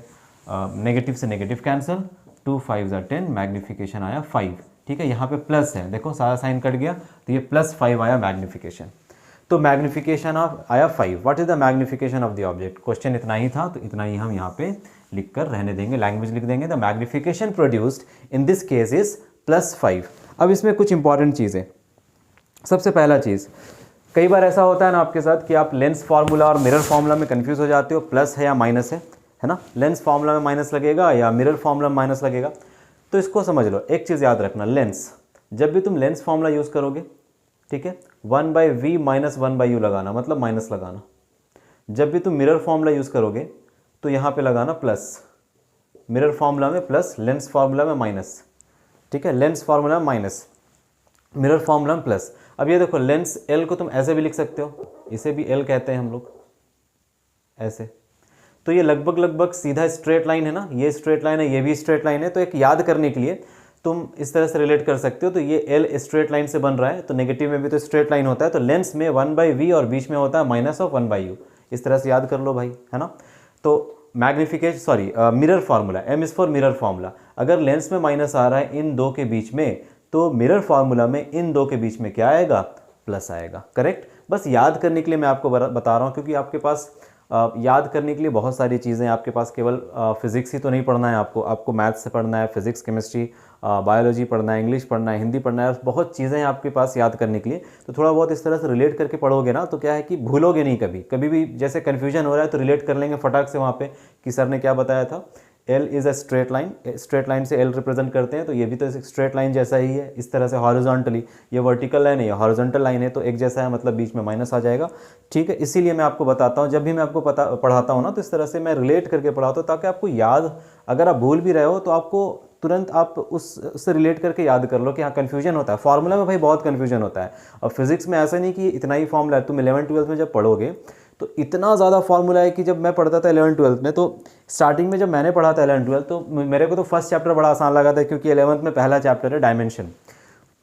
नेगेटिव से नेगेटिव कैंसिल, 2 5 10, मैग्निफिकेशन आया 5। ठीक है, यहाँ पे प्लस है, देखो सारा साइन कट गया, तो ये +5 आया मैग्निफिकेशन। तो मैग्निफिकेशन ऑफ आया 5। What is the magnification of the object, question इतना ही था, तो इतना ही हम यहाँ पे लिख कर रहने देंगे, लैंग्वेज लिख देंगे। The magnification produced in this case is +5। अब इसमें कुछ इंपॉर्टेंट चीज़ें, सबसे पहला चीज़, कई बार ऐसा होता है ना आपके साथ कि आप लेंस फार्मूला और मिरर फार्मूला में कंफ्यूज हो जाते हो, प्लस है या माइनस है ना, लेंस फार्मूला में माइनस लगेगा या मिरर फार्मूला में माइनस लगेगा। तो इसको समझ लो, एक चीज़ याद रखना, लेंस, जब भी तुम लेंस फार्मूला यूज़ करोगे, ठीक है, 1/v माइनस 1/u लगाना, मतलब माइनस लगाना। जब भी तुम मिरर फार्मूला यूज़ करोगे तो यहाँ पे लगाना प्लस, मिरर फार्मूला में प्लस, लेंस फार्मूला में माइनस। ठीक है, लेंस फार्मूला में माइनस, मिरर फार्मूला में प्लस। अब ये देखो, लेंस एल को तुम ऐसे भी लिख सकते हो, इसे भी एल कहते हैं हम लोग, ऐसे। तो ये लगभग सीधा स्ट्रेट लाइन है ना, ये स्ट्रेट लाइन है, ये भी स्ट्रेट लाइन है। तो एक याद करने के लिए तुम इस तरह से रिलेट कर सकते हो, तो ये एल स्ट्रेट लाइन से बन रहा है, तो नेगेटिव में भी तो स्ट्रेट लाइन होता है, तो लेंस में 1/v और बीच में होता है -1/u। इस तरह से याद कर लो भाई, है ना। तो magnification mirror formula, m is for mirror formula. अगर लेंस में माइनस आ रहा है इन दो के बीच में, तो मिरर फार्मूला में इन दो के बीच में क्या आएगा, प्लस आएगा। करेक्ट, बस याद करने के लिए मैं आपको बता रहा हूँ, क्योंकि आपके पास याद करने के लिए बहुत सारी चीज़ें, आपके पास केवल फिजिक्स ही तो नहीं पढ़ना है, आपको मैथ्स से पढ़ना है, फिजिक्स, केमिस्ट्री, बायोलॉजी पढ़ना है, इंग्लिश पढ़ना है, हिंदी पढ़ना है, बहुत चीज़ें हैं आपके पास याद करने के लिए। तो थोड़ा बहुत इस तरह से रिलेट करके पढ़ोगे ना, तो क्या है कि भूलोगे नहीं कभी भी। जैसे कन्फ्यूजन हो रहा है तो रिलेट कर लेंगे फटाक से वहाँ पे कि सर ने क्या बताया था, L is a straight line से एल रिप्रेजेंट करते हैं, तो ये भी तो स्ट्रेट लाइन जैसा ही है इस तरह से हॉरिजॉन्टली। ये वर्टिकल लाइन है, ये हॉरिजॉन्टल लाइन है, तो एक जैसा है, मतलब बीच में माइनस आ जाएगा। ठीक है, इसीलिए मैं आपको बताता हूँ, जब भी मैं आपको पढ़ाता हूँ ना, तो इस तरह से मैं रिलेट करके पढ़ाता हूँ, ताकि आपको याद, अगर आप भूल भी रहे हो तो आपको तुरंत आप उससे रिलेट करके याद कर लो कि हाँ कन्फ्यूजन होता है फार्मूला में, भाई बहुत कन्फ्यूजन होता है। और फिजिक्स में ऐसा नहीं कि इतना ही फॉर्मूला है, तुम 11th-12th में जब पढ़ोगे तो इतना ज़्यादा फार्मूला है कि जब मैं पढ़ता था 11th-12th में, तो स्टार्टिंग में जब मैंने पढ़ा था 11th-12th, तो मेरे को तो फर्स्ट चैप्टर बड़ा आसान लगा था, क्योंकि 11th में पहला चैप्टर है डायमेंशन।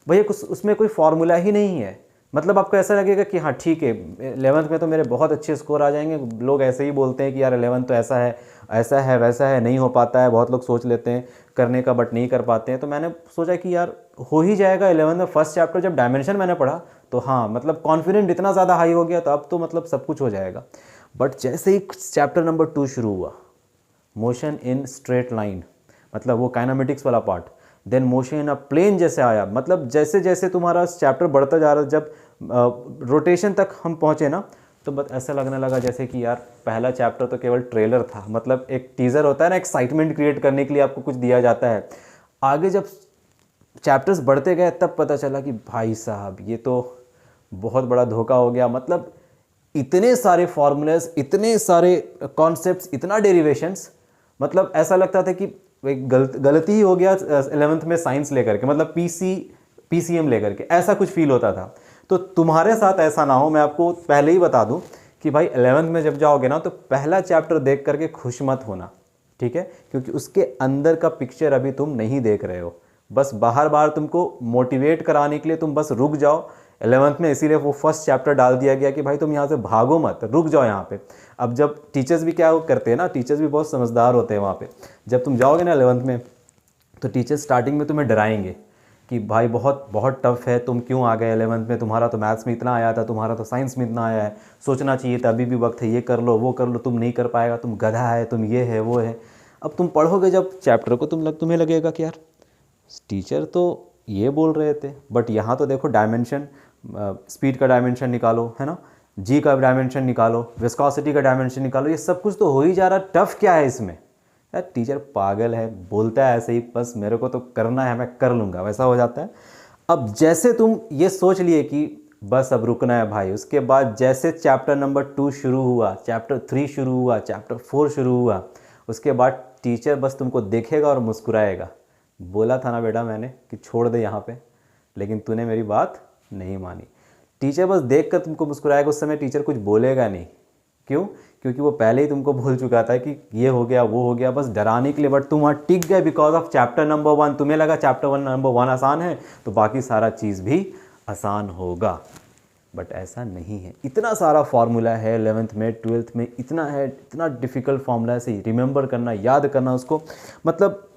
भैया कुछ उसमें कोई फार्मूला ही नहीं है, मतलब आपको ऐसा लगेगा कि हाँ ठीक है 11th में तो मेरे बहुत अच्छे स्कोर आ जाएंगे। लोग ऐसे ही बोलते हैं कि यार 11th तो ऐसा है वैसा है, नहीं हो पाता है, बहुत लोग सोच लेते हैं करने का बट नहीं कर पाते हैं। तो मैंने सोचा कि यार हो ही जाएगा 11th में। फर्स्ट चैप्टर जब डायमेंशन मैंने पढ़ा तो हाँ मतलब कॉन्फिडेंट इतना ज़्यादा हाई हो गया, तो अब तो मतलब सब कुछ हो जाएगा। बट जैसे ही चैप्टर नंबर 2 शुरू हुआ, मोशन इन स्ट्रेट लाइन, मतलब वो काइनेमेटिक्स वाला part, then motion in a plane जैसे आया, मतलब जैसे जैसे तुम्हारा चैप्टर बढ़ता जा रहा, जब रोटेशन तक हम पहुँचे ना, तो बस ऐसा लगने लगा जैसे कि यार पहला चैप्टर तो केवल ट्रेलर था, मतलब एक टीज़र होता है ना, एक्साइटमेंट क्रिएट करने के लिए आपको कुछ दिया जाता है। आगे जब चैप्टर्स बढ़ते गए तब पता चला कि भाई साहब ये तो बहुत बड़ा धोखा हो गया। मतलब इतने सारे फॉर्मूलेस, इतने सारे कॉन्सेप्ट्स, इतना डेरिवेशंस, मतलब ऐसा लगता था कि गलती ही हो गया 11th में साइंस लेकर के, मतलब PCM लेकर के, ऐसा कुछ फील होता था। तो तुम्हारे साथ ऐसा ना हो, मैं आपको पहले ही बता दूं कि भाई 11th में जब जाओगे ना, तो पहला चैप्टर देख करके खुश मत होना, ठीक है, क्योंकि उसके अंदर का पिक्चर अभी तुम नहीं देख रहे हो। बस बाहर बाहर तुमको मोटिवेट कराने के लिए तुम बस रुक जाओ 11th में, इसीलिए वो फर्स्ट चैप्टर डाल दिया गया कि भाई तुम यहाँ से भागो मत, रुक जाओ यहाँ पे। अब जब टीचर्स भी क्या करते हैं ना, टीचर्स भी बहुत समझदार होते हैं वहाँ पे। जब तुम जाओगे ना 11th में, तो टीचर्स स्टार्टिंग में तुम्हें डराएंगे कि भाई बहुत बहुत टफ है, तुम क्यों आ गए 11th में, तुम्हारा तो मैथ्स में इतना आया था, तुम्हारा तो साइंस में इतना आया है, सोचना चाहिए था, अभी भी वक्त है, ये कर लो वो कर लो, तुम नहीं कर पाएगा, तुम गधा है, तुम ये है वो है। अब तुम पढ़ोगे जब चैप्टर को, तुम्हें लगेगा कि यार टीचर तो ये बोल रहे थे, बट यहाँ तो देखो डायमेंशन, स्पीड का डायमेंशन निकालो, है ना, जी का डायमेंशन निकालो, विस्कोसिटी का डायमेंशन निकालो, ये सब कुछ तो हो ही जा रहा, टफ क्या है इसमें। यार टीचर पागल है, बोलता है ऐसे ही, बस मेरे को तो करना है, मैं कर लूँगा, वैसा हो जाता है। अब जैसे तुम ये सोच लिए कि बस अब रुकना है भाई, उसके बाद जैसे चैप्टर नंबर 2 शुरू हुआ, चैप्टर 3 शुरू हुआ, चैप्टर 4 शुरू हुआ, उसके बाद टीचर बस तुमको देखेगा और मुस्कुराएगा। बोला था ना बेटा मैंने कि छोड़ दे यहाँ पे, लेकिन तूने मेरी बात नहीं मानी। टीचर बस देख कर तुमको मुस्कुराएगा, उस समय टीचर कुछ बोलेगा नहीं। क्यों? क्योंकि वो पहले ही तुमको बोल चुका था कि ये हो गया वो हो गया, बस डराने के लिए। बट तुम वहाँ टिक गए बिकॉज ऑफ चैप्टर नंबर 1। तुम्हें लगा चैप्टर नंबर 1 आसान है तो बाकी सारा चीज़ भी आसान होगा, बट ऐसा नहीं है। इतना सारा फार्मूला है 11th में 12th में, इतना है, इतना डिफ़िकल्ट फार्मूला है, सही रिमेंबर करना, याद करना उसको, मतलब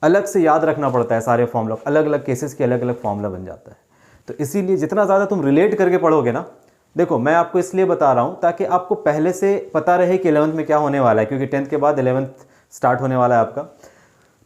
अलग से याद रखना पड़ता है सारे फार्मूला, अलग अलग केसेस के अलग अलग फार्मूला बन जाता है। तो इसीलिए जितना ज़्यादा तुम रिलेट करके पढ़ोगे ना, देखो मैं आपको इसलिए बता रहा हूँ ताकि आपको पहले से पता रहे कि 11th में क्या होने वाला है, क्योंकि 10th के बाद 11th स्टार्ट होने वाला है आपका,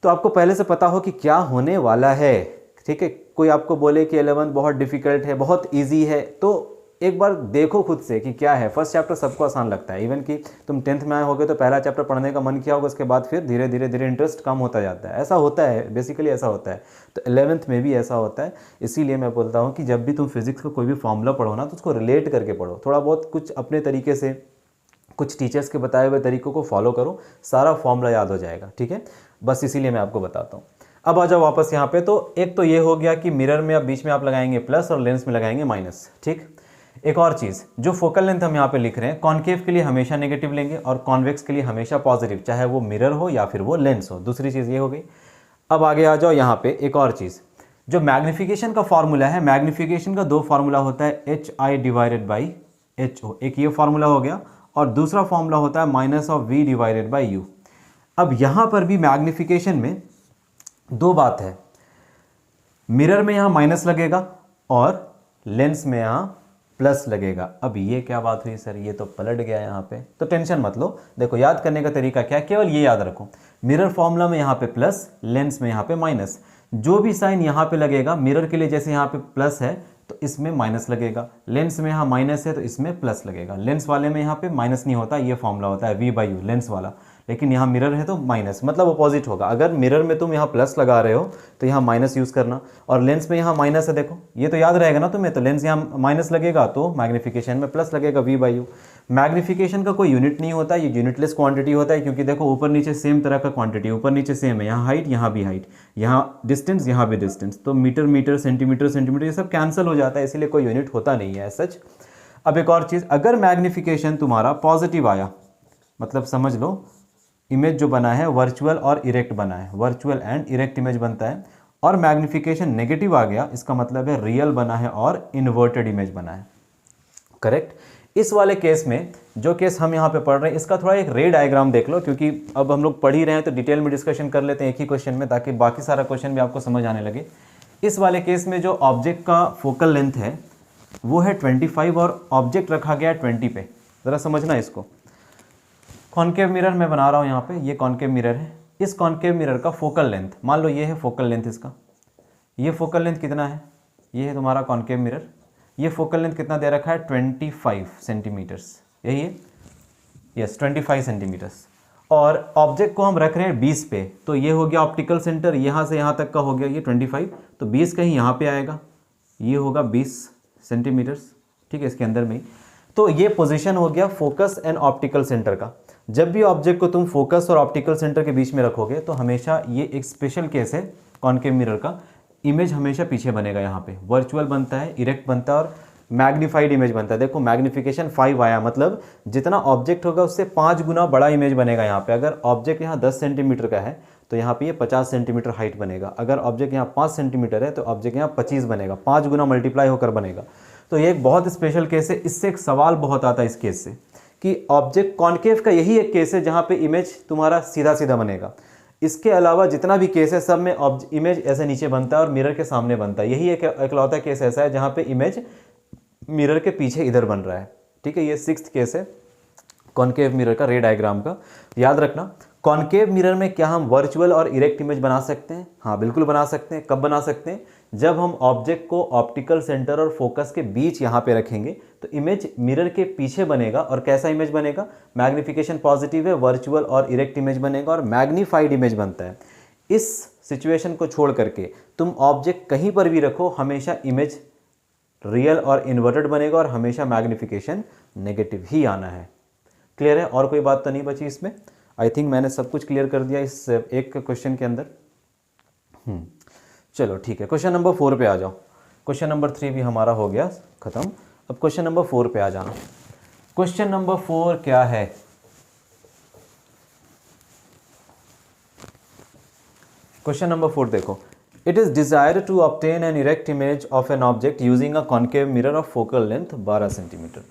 तो आपको पहले से पता हो कि क्या होने वाला है। ठीक है, कोई आपको बोले कि 11th बहुत डिफिकल्ट है, बहुत ईजी है, तो एक बार देखो खुद से कि क्या है। फर्स्ट चैप्टर सबको आसान लगता है, इवन कि तुम 10th में आए होगे तो पहला चैप्टर पढ़ने का मन किया होगा, उसके बाद फिर धीरे धीरे धीरे इंटरेस्ट कम होता जाता है। ऐसा होता है, बेसिकली ऐसा होता है। तो 11th में भी ऐसा होता है। इसीलिए मैं बोलता हूँ कि जब भी तुम फिजिक्स का कोई भी फॉर्मूला पढ़ो ना, तो उसको रिलेट करके पढ़ो, थोड़ा बहुत कुछ अपने तरीके से, कुछ टीचर्स के बताए हुए तरीकों को फॉलो करो, सारा फॉर्मूला याद हो जाएगा। ठीक है, बस इसीलिए मैं आपको बताता हूँ। अब आ जाओ वापस यहाँ पे। तो एक तो ये हो गया कि मिरर में अब बीच में आप लगाएंगे प्लस और लेंस में लगाएंगे माइनस। ठीक, एक और चीज़, जो फोकल लेंथ हम यहाँ पे लिख रहे हैं, कॉन्केव के लिए हमेशा नेगेटिव लेंगे और कॉन्वेक्स के लिए हमेशा पॉजिटिव, चाहे वो मिरर हो या फिर वो लेंस हो। दूसरी चीज़ ये हो गई। अब आगे आ जाओ यहाँ पे, एक और चीज़, जो मैग्नीफिकेशन का फॉर्मूला है, मैग्नीफिकेशन का 2 फार्मूला होता है, HI/HO, एक ये फार्मूला हो गया, और दूसरा फार्मूला होता है -V/U। अब यहाँ पर भी मैग्नीफिकेशन में 2 बात है, मिरर में यहाँ माइनस लगेगा और लेंस में यहाँ प्लस लगेगा। अब ये क्या बात हुई सर, ये तो पलट गया यहाँ पे। तो टेंशन मत लो, देखो याद करने का तरीका क्या है, केवल ये याद रखो, मिरर फॉर्मूला में यहाँ पे प्लस, लेंस में यहाँ पे माइनस। जो भी साइन यहाँ पे लगेगा, मिरर के लिए जैसे यहाँ पे प्लस है तो इसमें माइनस लगेगा, लेंस में यहाँ माइनस है तो इसमें प्लस लगेगा। लेंस वाले में यहाँ पे माइनस नहीं होता, ये फॉर्मूला होता है V/U लेंस वाला, लेकिन यहाँ मिरर है तो माइनस, मतलब अपोजिट होगा। अगर मिरर में तुम यहाँ प्लस लगा रहे हो तो यहाँ माइनस यूज़ करना, और लेंस में यहाँ माइनस है, देखो ये तो याद रहेगा ना तुम्हें, तो लेंस यहाँ माइनस लगेगा तो मैग्नीफिकेशन में प्लस लगेगा V/U। मैग्नीफिकेशन का कोई यूनिट नहीं होता, ये यूनिटलेस क्वांटिटी होता है, क्योंकि देखो ऊपर नीचे सेम तरह का क्वांटिटी, ऊपर नीचे सेम है, यहाँ हाइट यहाँ भी हाइट, यहाँ डिस्टेंस यहाँ भी डिस्टेंस, तो मीटर मीटर सेंटीमीटर सेंटीमीटर ये सब कैंसिल हो जाता है, इसीलिए कोई यूनिट होता नहीं है सच। अब एक और चीज़, अगर मैग्नीफिकेशन तुम्हारा पॉजिटिव आया, मतलब समझ लो इमेज जो बना है वर्चुअल और इरेक्ट बना है, वर्चुअल एंड इरेक्ट इमेज बनता है, और मैग्नीफिकेशन नेगेटिव आ गया, इसका मतलब है रियल बना है और इन्वर्टेड इमेज बना है। करेक्ट। इस वाले केस में, जो केस हम यहाँ पे पढ़ रहे हैं, इसका थोड़ा एक रे डायग्राम देख लो, क्योंकि अब हम लोग पढ़ ही रहे हैं तो डिटेल में डिस्कशन कर लेते हैं एक ही क्वेश्चन में, ताकि बाकी सारा क्वेश्चन भी आपको समझ आने लगे। इस वाले केस में जो ऑब्जेक्ट का फोकल लेंथ है वो है 25 और ऑब्जेक्ट रखा गया है 20 पे। ज़रा समझना इसको। कॉनकेव मिरर मैं बना रहा हूँ यहाँ पे, ये कॉनकेव मिरर है। इस कॉनकेव मिरर का फोकल लेंथ, मान लो ये है फोकल लेंथ इसका, ये फोकल लेंथ कितना है, ये है तुम्हारा कॉनकेव मिरर, ये फोकल लेंथ कितना दे रखा है 25 सेंटीमीटर्स, यही है, यस 25 सेंटीमीटर्स। और ऑब्जेक्ट को हम रख रहे हैं 20 पे, तो ये हो गया ऑप्टिकल सेंटर, यहाँ से यहाँ तक का हो गया ये 25, तो 20 कहीं यहाँ पे आएगा, ये होगा 20 सेंटीमीटर्स, ठीक है, इसके अंदर में ही। तो ये पोजीशन हो गया फोकस एंड ऑप्टिकल सेंटर का। जब भी ऑब्जेक्ट को तुम फोकस और ऑप्टिकल सेंटर के बीच में रखोगे तो हमेशा, ये एक स्पेशल केस है कॉनकेव मिरर का, इमेज हमेशा पीछे बनेगा, यहाँ पे वर्चुअल बनता है, इरेक्ट बनता है और मैग्नीफाइड इमेज बनता है। देखो मैग्नीफिकेशन 5 आया, मतलब जितना ऑब्जेक्ट होगा उससे 5 गुना बड़ा इमेज बनेगा यहाँ पे। अगर ऑब्जेक्ट यहाँ 10 सेंटीमीटर का है तो यहाँ पे ये 50 सेंटीमीटर हाइट बनेगा। अगर ऑब्जेक्ट यहाँ 5 सेंटीमीटर है तो ऑब्जेक्ट यहाँ 25 बनेगा, 5 गुना मल्टीप्लाई होकर बनेगा। तो ये एक बहुत स्पेशल केस है। इससे एक सवाल बहुत आता है इस केस से कि ऑब्जेक्ट कॉनकेव का यही एक केस है जहाँ पे इमेज तुम्हारा सीधा सीधा बनेगा। इसके अलावा जितना भी केस है सब में इमेज ऐसे नीचे बनता है और मिरर के सामने बनता है। यही एक इकलौता केस ऐसा है जहाँ पे इमेज मिरर के पीछे इधर बन रहा है, ठीक है। ये 6th केस है कॉनकेव मिरर का, रे डायग्राम का। याद रखना, कॉनकेव मिरर में क्या हम वर्चुअल और इरेक्ट इमेज बना सकते हैं? हाँ बिल्कुल बना सकते हैं। कब बना सकते हैं? जब हम ऑब्जेक्ट को ऑप्टिकल सेंटर और फोकस के बीच यहाँ पे रखेंगे तो इमेज मिरर के पीछे बनेगा। और कैसा इमेज बनेगा? मैग्नीफिकेशन पॉजिटिव है, वर्चुअल और इरेक्ट इमेज बनेगा और मैग्नीफाइड इमेज बनता है। इस सिचुएशन को छोड़ करके तुम ऑब्जेक्ट कहीं पर भी रखो, हमेशा इमेज रियल और इन्वर्टेड बनेगा और हमेशा मैग्नीफिकेशन नेगेटिव ही आना है। क्लियर है? और कोई बात तो नहीं बची इसमें? आई थिंक मैंने सब कुछ क्लियर कर दिया इस एक क्वेश्चन के अंदर। चलो ठीक है, क्वेश्चन नंबर 4 पे आ जाओ। क्वेश्चन नंबर 3 भी हमारा हो गया खत्म। अब क्वेश्चन नंबर 4 पे आ जाना। क्वेश्चन नंबर 4 क्या है? क्वेश्चन नंबर 4 देखो, it is desired to obtain an erect image of an object using a concave mirror of focal length 12 centimetre.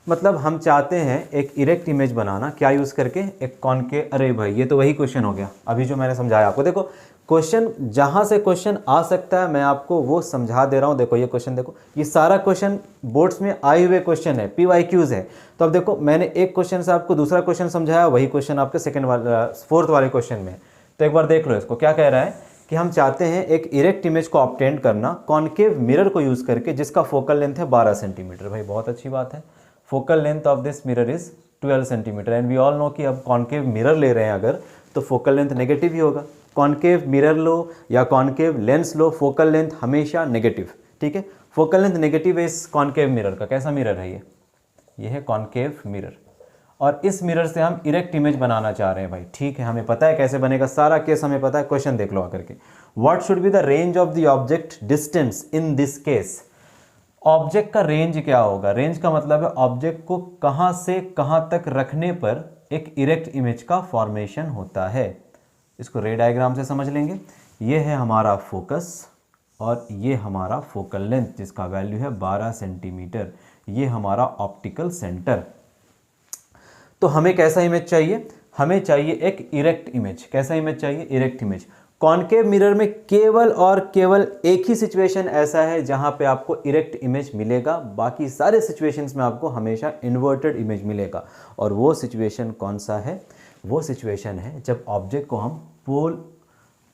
मतलब हम चाहते हैं एक इरेक्ट इमेज बनाना, क्या यूज़ करके? एक कॉनकेव। अरे भाई ये तो वही क्वेश्चन हो गया अभी जो मैंने समझाया आपको। देखो क्वेश्चन, जहाँ से क्वेश्चन आ सकता है मैं आपको वो समझा दे रहा हूँ। देखो ये क्वेश्चन, देखो ये सारा क्वेश्चन बोर्ड्स में आए हुए क्वेश्चन है, PYQs है। तो अब देखो मैंने एक क्वेश्चन से आपको दूसरा क्वेश्चन समझाया, वही क्वेश्चन आपके फोर्थ वाले क्वेश्चन में। तो एक बार देख लो इसको, क्या कह रहा है कि हम चाहते हैं एक इरेक्ट इमेज को ऑब्टेन करना कॉनकेव मिरर को यूज़ करके, जिसका फोकल लेंथ है 12 सेंटीमीटर। भाई बहुत अच्छी बात है। Focal length of this mirror is 12 centimetre and we all know कि अब कॉनकेव मिरर ले रहे हैं अगर, तो फोकल लेंथ नेगेटिव ही होगा। कॉनकेव मिरर लो या कॉनकेव लेंस लो, फोकल लेंथ हमेशा नेगेटिव, ठीक है। फोकल लेंथ नेगेटिव है इस कॉनकेव मिरर का। कैसा मिरर है ये है कॉनकेव मिरर। और इस मिरर से हम इरेक्ट इमेज बनाना चाह रहे हैं भाई, ठीक है। हमें पता है कैसे बनेगा, सारा केस हमें पता है। क्वेश्चन देख लो आकर के, what should be the range of the object distance in this case. Object का रेंज क्या होगा? रेंज का मतलब है ऑब्जेक्ट को कहां से कहां तक रखने पर एक इरेक्ट इमेज का फॉर्मेशन होता है। इसको रे डायग्राम से समझ लेंगे। ये है हमारा फोकस और ये हमारा फोकल लेंथ जिसका वैल्यू है 12 सेंटीमीटर। ये हमारा ऑप्टिकल सेंटर। तो हमें कैसा इमेज चाहिए? हमें चाहिए एक इरेक्ट इमेज। कैसा इमेज चाहिए? Erect image. कॉनकेव मिरर में केवल और केवल एक ही सिचुएशन ऐसा है जहां पे आपको इरेक्ट इमेज मिलेगा, बाकी सारे सिचुएशंस में आपको हमेशा इन्वर्टेड इमेज मिलेगा। और वो सिचुएशन कौन सा है? वो सिचुएशन है जब ऑब्जेक्ट को हम पोल,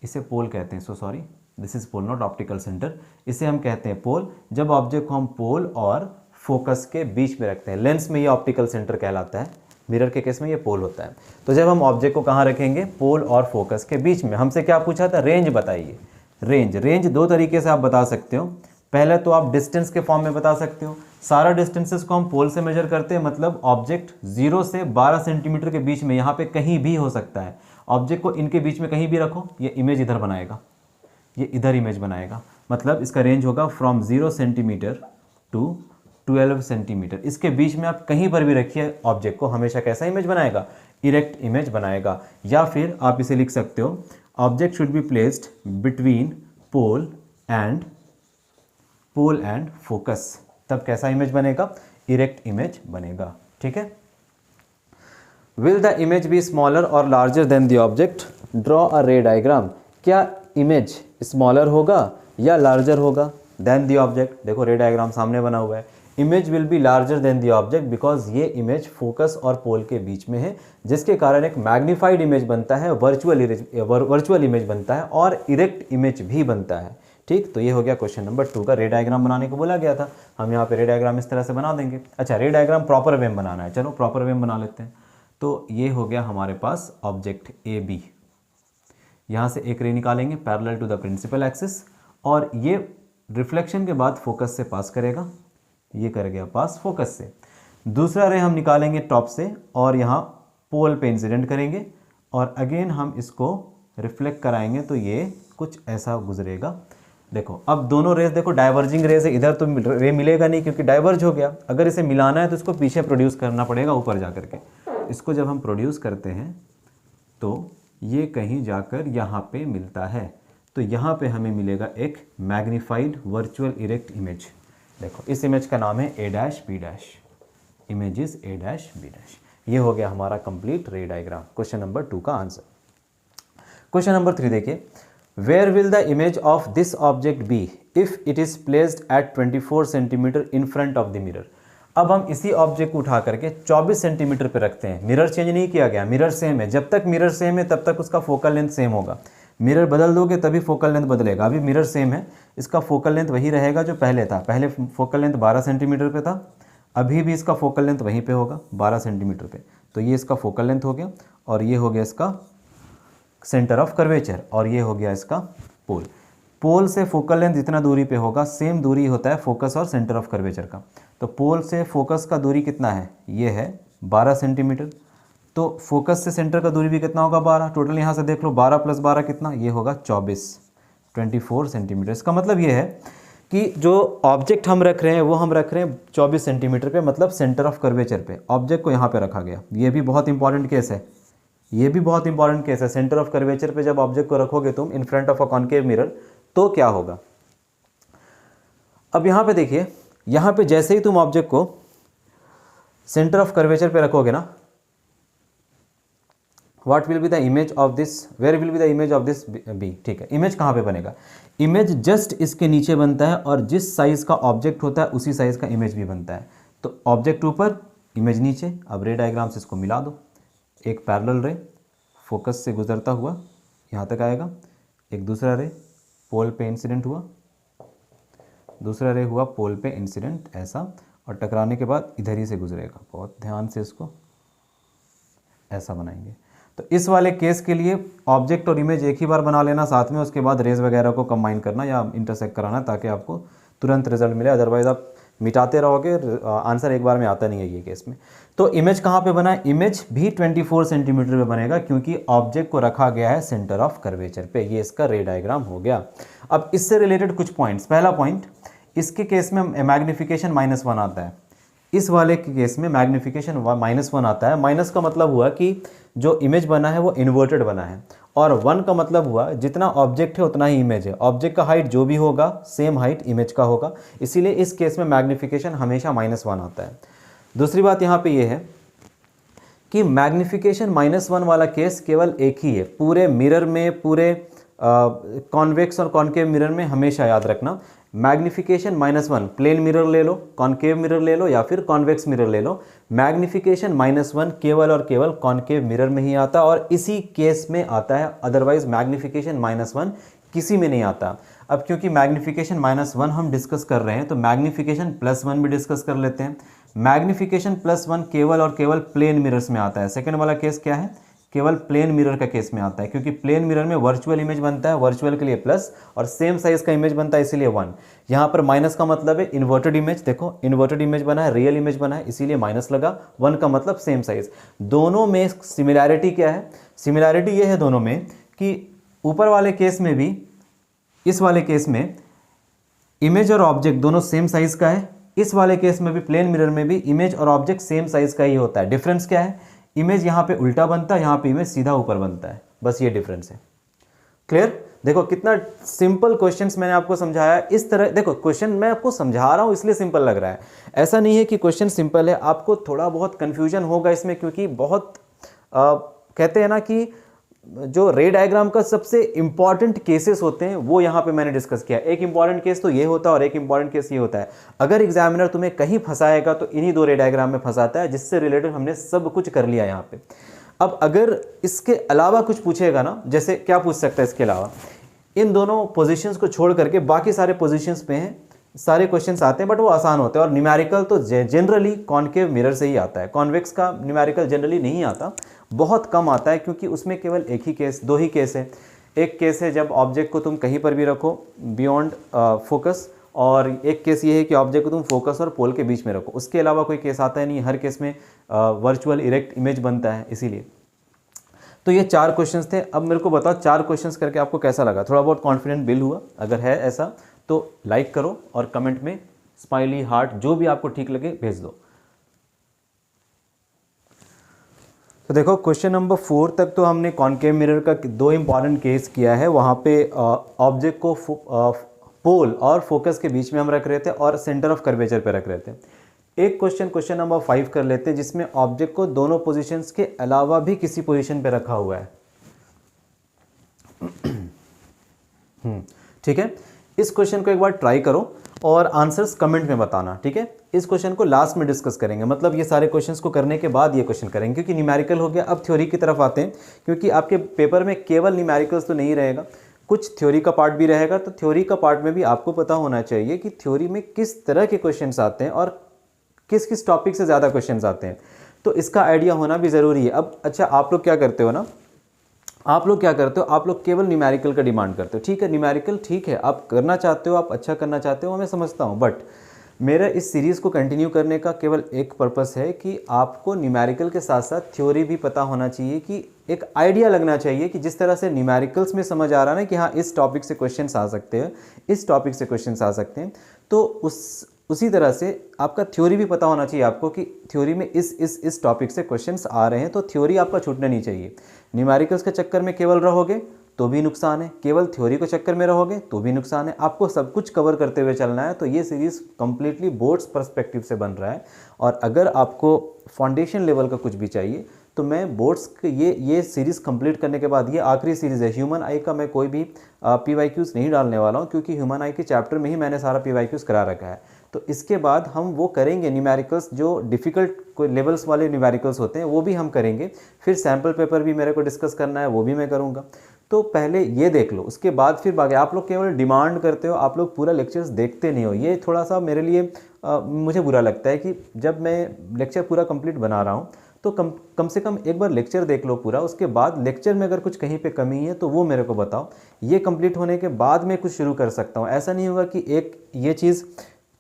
इसे पोल कहते हैं, so sorry this is pole not optical centre, इसे हम कहते हैं पोल। जब ऑब्जेक्ट को हम पोल और फोकस के बीच में रखते हैं, लेंस में ये ऑप्टिकल सेंटर कहलाता है, मिरर के केस में ये पोल होता है। तो जब हम ऑब्जेक्ट को कहाँ रखेंगे, पोल और फोकस के बीच में। हमसे क्या पूछा था, रेंज बताइए। रेंज दो तरीके से आप बता सकते हो। पहले तो आप डिस्टेंस के फॉर्म में बता सकते हो, सारा डिस्टेंसेस को हम पोल से मेजर करते हैं, मतलब ऑब्जेक्ट 0 से 12 सेंटीमीटर के बीच में, यहाँ पे कहीं भी हो सकता है। ऑब्जेक्ट को इनके बीच में कहीं भी रखो, ये इमेज इधर बनाएगा, ये इधर इमेज बनाएगा, मतलब इसका रेंज होगा फ्रॉम 0 सेंटीमीटर टू 12 सेंटीमीटर। इसके बीच में आप कहीं पर भी रखिए ऑब्जेक्ट को, हमेशा कैसा इमेज बनाएगा, इरेक्ट इमेज बनाएगा। या फिर आप इसे लिख सकते हो, object should be placed between pole and focus, तब कैसा इमेज बनेगा, इरेक्ट इमेज बनेगा। ठीक है। Will the image be smaller और larger than the object, draw a ray diagram. क्या इमेज स्मॉलर होगा या लार्जर होगा देन द ऑब्जेक्ट। देखो रे डायग्राम सामने बना हुआ है, image will be larger than the object because ये इमेज फोकस और पोल के बीच में है, जिसके कारण एक मैग्नीफाइड इमेज बनता है, वर्चुअल इमेज बनता है और इरेक्ट इमेज भी बनता है। ठीक, तो ये हो गया क्वेश्चन नंबर 2 का। रे डायग्राम बनाने को बोला गया था, हम यहाँ पे रे डायग्राम इस तरह से बना देंगे। अच्छा, रे डायग्राम प्रॉपर वे में बनाना है, चलो प्रॉपर वे में बना लेते हैं। तो ये हो गया हमारे पास ऑब्जेक्ट ए बी, यहाँ से एक रे निकालेंगे parallel to the principal axis, और ये रिफ्लेक्शन के बाद फोकस से पास करेगा, ये कर गया पास फोकस से। दूसरा रे हम निकालेंगे टॉप से और यहाँ पोल पे इंसिडेंट करेंगे, और अगेन हम इसको रिफ्लेक्ट कराएंगे तो ये कुछ ऐसा गुजरेगा। देखो अब दोनों रेस, देखो डाइवर्जिंग रेस है, इधर तो रे मिलेगा नहीं क्योंकि डाइवर्ज हो गया। अगर इसे मिलाना है तो इसको पीछे प्रोड्यूस करना पड़ेगा ऊपर जा करके। इसको जब हम प्रोड्यूस करते हैं तो ये कहीं जाकर यहाँ पे मिलता है, तो यहाँ पे हमें मिलेगा एक मैग्नीफाइड वर्चुअल इरेक्ट इमेज। देखो इस इमेज का नाम है A dash B dash, image is A dash B dash. ये हो गया हमारा कंप्लीट रे डायग्राम, क्वेश्चन नंबर 2 का आंसर। क्वेश्चन नंबर 3 देखिए, where will the image of this object be if it is placed at 24 centimetre in front of the mirror. अब हम इसी ऑब्जेक्ट को उठा करके 24 सेंटीमीटर पे रखते हैं, मिरर चेंज नहीं किया गया, मिरर सेम है। जब तक मिरर सेम है तब तक उसका फोकल लेंथ सेम होगा, मिरर बदल दोगे तभी फोकल लेंथ बदलेगा। अभी मिरर सेम है, इसका फोकल लेंथ वही रहेगा जो पहले था। पहले फोकल लेंथ 12 सेंटीमीटर पे था, अभी भी इसका फोकल लेंथ वहीं पे होगा 12 सेंटीमीटर पे। तो ये इसका फोकल लेंथ हो गया, और ये हो गया इसका सेंटर ऑफ कर्वेचर, और ये हो गया इसका पोल। पोल से फोकल लेंथ जितना दूरी पे होगा सेम दूरी होता है फोकस और सेंटर ऑफ कर्वेचर का। तो पोल से फोकस का दूरी कितना है, ये है 12 सेंटीमीटर। तो फोकस से सेंटर का दूरी भी कितना होगा, 12। टोटल यहाँ से देख लो 12 + 12 कितना, ये होगा 24 सेंटीमीटर। इसका मतलब ये है कि जो ऑब्जेक्ट हम रख रहे हैं वो हम रख रहे हैं 24 सेंटीमीटर पे, मतलब सेंटर ऑफ कर्वेचर पे। ऑब्जेक्ट को यहाँ पे रखा गया, ये भी बहुत इंपॉर्टेंट केस है, ये भी बहुत इंपॉर्टेंट केस है। सेंटर ऑफ कर्वेचर पे जब ऑब्जेक्ट को रखोगे तुम इन front of a concave mirror, तो क्या होगा। अब यहाँ पे देखिए, यहाँ पे जैसे ही तुम ऑब्जेक्ट को सेंटर ऑफ कर्वेचर पे रखोगे ना, what will be the image of this, where will be the image of this be. ठीक है, इमेज कहाँ पे बनेगा, इमेज जस्ट इसके नीचे बनता है, और जिस साइज का ऑब्जेक्ट होता है उसी साइज का इमेज भी बनता है। तो ऑब्जेक्ट ऊपर, इमेज नीचे। अब रे डायग्राम से इसको मिला दो, एक पैरेलल रे फोकस से गुजरता हुआ यहाँ तक आएगा, एक दूसरा रे पोल पे इंसिडेंट हुआ, दूसरा रे हुआ पोल पे इंसिडेंट ऐसा, और टकराने के बाद इधर ही से गुजरेगा। बहुत ध्यान से इसको ऐसा बनाएंगे। तो इस वाले केस के लिए ऑब्जेक्ट और इमेज एक ही बार बना लेना साथ में, उसके बाद रेज वगैरह को कंबाइन करना या इंटरसेक्ट कराना, ताकि आपको तुरंत रिजल्ट मिले। अदरवाइज आप मिटाते रहोगे, आंसर एक बार में आता नहीं है ये केस में। तो इमेज कहाँ पे बना है, इमेज भी 24 सेंटीमीटर पे बनेगा, क्योंकि ऑब्जेक्ट को रखा गया है सेंटर ऑफ कर्वेचर पे। ये इसका रे डायग्राम हो गया। अब इससे रिलेटेड कुछ पॉइंट्स। पहला पॉइंट, इसके केस में मैग्नीफिकेशन -1 आता है, इस वाले के केस में मैग्नीफिकेशन -1 आता है। माइनस का मतलब हुआ कि जो इमेज बना है वो इन्वर्टेड बना है, और 1 का मतलब हुआ जितना ऑब्जेक्ट है उतना ही इमेज है। ऑब्जेक्ट का हाइट जो भी होगा सेम हाइट इमेज का होगा, इसीलिए इस केस में मैग्नीफिकेशन हमेशा -1 आता है। दूसरी बात यहाँ पे ये है कि मैग्नीफिकेशन -1 वाला केस केवल एक ही है पूरे मिरर में, पूरे कॉन्वेक्स और कॉनकेव मिरर में। हमेशा याद रखना, मैग्नीफिकेशन -1, प्लेन मिरर ले लो, कॉनकेव मिरर ले लो, या फिर कॉन्वेक्स मिरर ले लो, मैग्नीफिकेशन -1 केवल और केवल कॉनकेव मिरर में ही आता और इसी केस में आता है। अदरवाइज मैग्नीफिकेशन -1 किसी में नहीं आता। अब क्योंकि मैग्नीफिकेशन -1 हम डिस्कस कर रहे हैं तो मैग्नीफिकेशन +1 भी डिस्कस कर लेते हैं। मैग्नीफिकेशन +1 केवल और केवल प्लेन मिरर्स में आता है। सेकंड वाला केस क्या है, केवल प्लेन मिरर का केस में आता है, क्योंकि प्लेन मिरर में वर्चुअल इमेज बनता है, वर्चुअल के लिए प्लस, और सेम साइज का इमेज बनता है इसीलिए 1। यहाँ पर माइनस का मतलब है इन्वर्टेड इमेज, देखो इन्वर्टेड इमेज बना है, रियल इमेज बना है, इसीलिए माइनस लगा। 1 का मतलब सेम साइज। दोनों में सिमिलैरिटी क्या है, सिमिलैरिटी ये है दोनों में कि ऊपर वाले केस में भी, इस वाले केस में इमेज और ऑब्जेक्ट दोनों सेम साइज का है, इस वाले केस में भी प्लेन मिरर में भी इमेज और ऑब्जेक्ट सेम साइज का ही होता है। डिफरेंस क्या है, इमेज यहाँ पे उल्टा बनता है, यहाँ पे इमेज सीधा ऊपर बनता है, बस ये डिफरेंस है। क्लियर? देखो कितना सिंपल क्वेश्चंस मैंने आपको समझाया। इस तरह देखो क्वेश्चन मैं आपको समझा रहा हूँ इसलिए सिंपल लग रहा है, ऐसा नहीं है कि क्वेश्चन सिंपल है। आपको थोड़ा बहुत कन्फ्यूजन होगा इसमें, क्योंकि बहुत कहते हैं ना कि जो रे डायग्राम का सबसे इंपॉर्टेंट केसेस होते हैं वो यहाँ पे मैंने डिस्कस किया। एक इंपॉर्टेंट केस तो ये होता है और एक इंपॉर्टेंट केस ये होता है। अगर एग्जामिनर तुम्हें कहीं फंसाएगा तो इन्हीं 2 रे डायग्राम में फंसाता है, जिससे रिलेटेड हमने सब कुछ कर लिया यहाँ पे। अब अगर इसके अलावा कुछ पूछेगा ना, जैसे क्या पूछ सकता है इसके अलावा, इन दोनों पोजिशंस को छोड़ करके बाकी सारे पोजिशंस पे हैं सारे क्वेश्चंस आते हैं, बट वो आसान होते हैं। और न्यूमेरिकल तो जनरली कॉनकेव मिरर से ही आता है, कॉन्वेक्स का न्यूमेरिकल जनरली नहीं आता, बहुत कम आता है, क्योंकि उसमें केवल एक ही केस, 2 ही केस है। एक केस है जब ऑब्जेक्ट को तुम कहीं पर भी रखो बियॉन्ड फोकस, और एक केस ये है कि ऑब्जेक्ट को तुम फोकस और पोल के बीच में रखो। उसके अलावा कोई केस आता है नहीं, हर केस में वर्चुअल इरेक्ट इमेज बनता है इसीलिए। तो ये 4 क्वेश्चंस थे। अब मेरे को बताओ 4 क्वेश्चंस करके आपको कैसा लगा, थोड़ा बहुत कॉन्फिडेंट बिल्ड हुआ? अगर है ऐसा तो लाइक करो और कमेंट में स्माइली हार्ट जो भी आपको ठीक लगे भेज दो। तो देखो क्वेश्चन नंबर 4 तक तो हमने कॉनकेव मिरर का 2 इंपॉर्टेंट केस किया है। वहाँ पे ऑब्जेक्ट को पोल और फोकस के बीच में हम रख रहे थे और सेंटर ऑफ कर्वेचर पे रख रहे थे। एक क्वेश्चन नंबर 5 कर लेते हैं, जिसमें ऑब्जेक्ट को दोनों पोजीशंस के अलावा भी किसी पोजीशन पे रखा हुआ है। ठीक है, इस क्वेश्चन को एक बार ट्राई करो और आंसर्स कमेंट में बताना। ठीक है, इस क्वेश्चन को लास्ट में डिस्कस करेंगे, मतलब ये सारे क्वेश्चंस को करने के बाद ये क्वेश्चन करेंगे, क्योंकि न्यूमेरिकल हो गया। अब थ्योरी की तरफ आते हैं, क्योंकि आपके पेपर में केवल न्यूमेरिकल्स तो नहीं रहेगा, कुछ थ्योरी का पार्ट भी रहेगा। तो थ्योरी का पार्ट में भी आपको पता होना चाहिए कि थ्योरी में किस तरह के क्वेश्चंस आते हैं और किस किस टॉपिक से ज़्यादा क्वेश्चंस आते हैं, तो इसका आइडिया होना भी ज़रूरी है। अब अच्छा, आप लोग क्या करते हो ना, आप लोग केवल न्यूमेरिकल का डिमांड करते हो। ठीक है, न्यूमेरिकल ठीक है, आप करना चाहते हो, आप अच्छा करना चाहते हो, मैं समझता हूँ, बट मेरा इस सीरीज़ को कंटिन्यू करने का केवल एक पर्पस है कि आपको न्यूमेरिकल के साथ साथ थ्योरी भी पता होना चाहिए, कि एक आइडिया लगना चाहिए कि जिस तरह से न्यूमेरिकल्स में समझ आ रहा है ना कि हाँ इस टॉपिक से क्वेश्चंस आ सकते हैं, इस टॉपिक से क्वेश्चंस आ सकते हैं, तो उसी तरह से आपका थ्योरी भी पता होना चाहिए आपको कि थ्योरी में इस टॉपिक से क्वेश्चंस आ रहे हैं, तो थ्योरी आपका छूटना नहीं चाहिए। न्यूमेरिकल्स के चक्कर में केवल रहोगे तो भी नुकसान है, केवल थ्योरी के चक्कर में रहोगे तो भी नुकसान है। आपको सब कुछ कवर करते हुए चलना है। तो ये सीरीज़ कम्प्लीटली बोर्ड्स पर्सपेक्टिव से बन रहा है, और अगर आपको फाउंडेशन लेवल का कुछ भी चाहिए तो मैं बोर्ड्स के ये सीरीज़ कंप्लीट करने के बाद, ये आखिरी सीरीज़ है। ह्यूमन आई का मैं कोई भी PYQs नहीं डालने वाला हूँ, क्योंकि ह्यूमन आई के चैप्टर में ही मैंने सारा PYQs करा रखा है। तो इसके बाद हम वो करेंगे न्यूमेरिकल्स, जो डिफ़िकल्ट कोई लेवल्स वाले न्यूमेरिकल्स होते हैं वो भी हम करेंगे। फिर सैम्पल पेपर भी मेरे को डिस्कस करना है, वो भी मैं करूँगा। तो पहले ये देख लो, उसके बाद फिर बाकी। आप लोग केवल डिमांड करते हो, आप लोग पूरा लेक्चर्स देखते नहीं हो। ये थोड़ा सा मेरे लिए मुझे बुरा लगता है कि जब मैं लेक्चर पूरा कंप्लीट बना रहा हूँ तो कम से कम एक बार लेक्चर देख लो पूरा, उसके बाद लेक्चर में अगर कुछ कहीं पे कमी है तो वो मेरे को बताओ। ये कंप्लीट होने के बाद मैं कुछ शुरू कर सकता हूँ। ऐसा नहीं होगा कि एक ये चीज़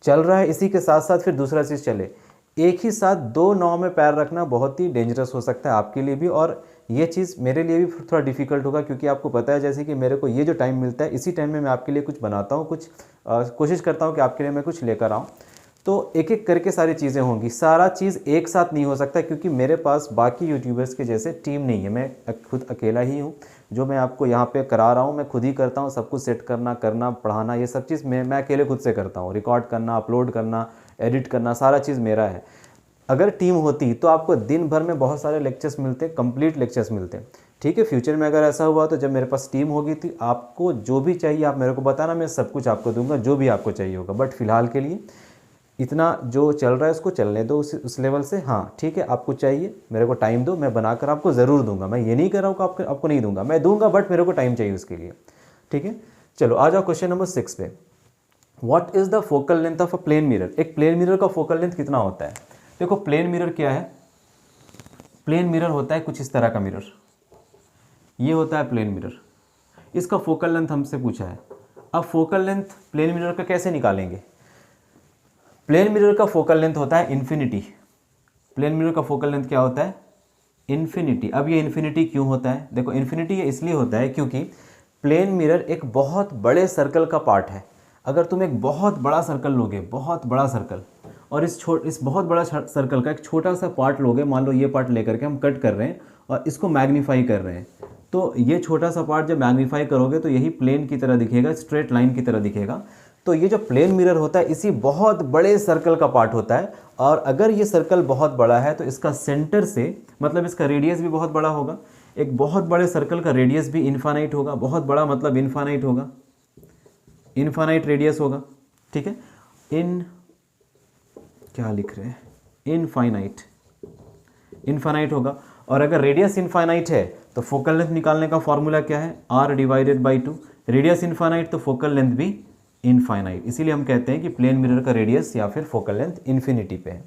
चल रहा है, इसी के साथ साथ फिर दूसरा चीज़ चले। एक ही साथ 2 नाव में पैर रखना बहुत ही डेंजरस हो सकता है आपके लिए भी, और ये चीज़ मेरे लिए भी थोड़ा डिफिकल्ट होगा, क्योंकि आपको पता है जैसे कि मेरे को ये जो टाइम मिलता है, इसी टाइम में मैं आपके लिए कुछ बनाता हूँ, कुछ कोशिश करता हूँ कि आपके लिए मैं कुछ लेकर आऊँ। तो एक एक करके सारी चीज़ें होंगी, सारा चीज़ एक साथ नहीं हो सकता, क्योंकि मेरे पास बाकी यूट्यूबर्स के जैसे टीम नहीं है। मैं खुद अकेला ही हूँ, जो मैं आपको यहाँ पे करा रहा हूँ मैं खुद ही करता हूँ। सब कुछ सेट करना, पढ़ाना, ये सब चीज़ मैं अकेले खुद से करता हूँ। रिकॉर्ड करना, अपलोड करना, एडिट करना, सारा चीज़ मेरा है। अगर टीम होती तो आपको दिन भर में बहुत सारे लेक्चर्स मिलते, कंप्लीट लेक्चर्स मिलते। ठीक है, फ्यूचर में अगर ऐसा हुआ तो जब मेरे पास टीम होगी तो आपको जो भी चाहिए आप मेरे को बताना, मैं सब कुछ आपको दूंगा जो भी आपको चाहिए होगा। बट फिलहाल के लिए इतना जो चल रहा है उसको चलने दो उस लेवल से। हाँ ठीक है, आपको चाहिए मेरे को टाइम दो, मैं बनाकर आपको ज़रूर दूंगा। मैं ये नहीं कर रहा हूँ कि आपको नहीं दूंगा, मैं दूंगा, बट मेरे को टाइम चाहिए उसके लिए। ठीक है, चलो आ जाओ क्वेश्चन नंबर 6 पे। What is the focal length of a plane mirror? एक प्लेन मिरर का फोकल लेंथ कितना होता है? देखो प्लेन मिरर क्या है, प्लेन मिरर होता है कुछ इस तरह का मिरर, ये होता है प्लेन मिरर, इसका फोकल लेंथ हमसे पूछा है। अब फोकल लेंथ प्लेन मिरर का कैसे निकालेंगे? प्लेन मिरर का फोकल लेंथ होता है इन्फिनिटी। प्लेन मिरर का फोकल लेंथ क्या होता है? इन्फिनिटी। अब ये इन्फिनिटी क्यों होता है? देखो इन्फिनिटी ये इसलिए होता है क्योंकि प्लेन मिरर एक बहुत बड़े सर्कल का पार्ट है। अगर तुम एक बहुत बड़ा सर्कल लोगे, बहुत बड़ा सर्कल, और इस बहुत बड़ा सर्कल का एक छोटा सा पार्ट लोगे, मान लो ये पार्ट लेकर के हम कट कर रहे हैं और इसको मैग्नीफाई कर रहे हैं, तो ये छोटा सा पार्ट जब मैग्नीफाई करोगे तो यही प्लेन की तरह दिखेगा, स्ट्रेट लाइन की तरह दिखेगा। तो ये जो प्लेन मिरर होता है इसी बहुत बड़े सर्कल का पार्ट होता है, और अगर ये सर्कल बहुत बड़ा है तो इसका सेंटर से, मतलब इसका रेडियस भी बहुत बड़ा होगा। एक बहुत बड़े सर्कल का रेडियस भी इन्फानाइट होगा, बहुत बड़ा मतलब इन्फानाइट होगा, इन्फानाइट रेडियस होगा, ठीक है। क्या लिख रहे हैं? इनफाइनाइट, इन्फानाइट होगा। और अगर रेडियस इनफाइनाइट है तो फोकल लेंथ निकालने का फॉर्मूला क्या है? r/2। रेडियस इनफाइनाइट तो फोकल लेंथ भी इनफाइनाइट, इसीलिए हम कहते हैं कि प्लेन मिरर का रेडियस या फिर फोकल लेंथ इन्फिनिटी पे है।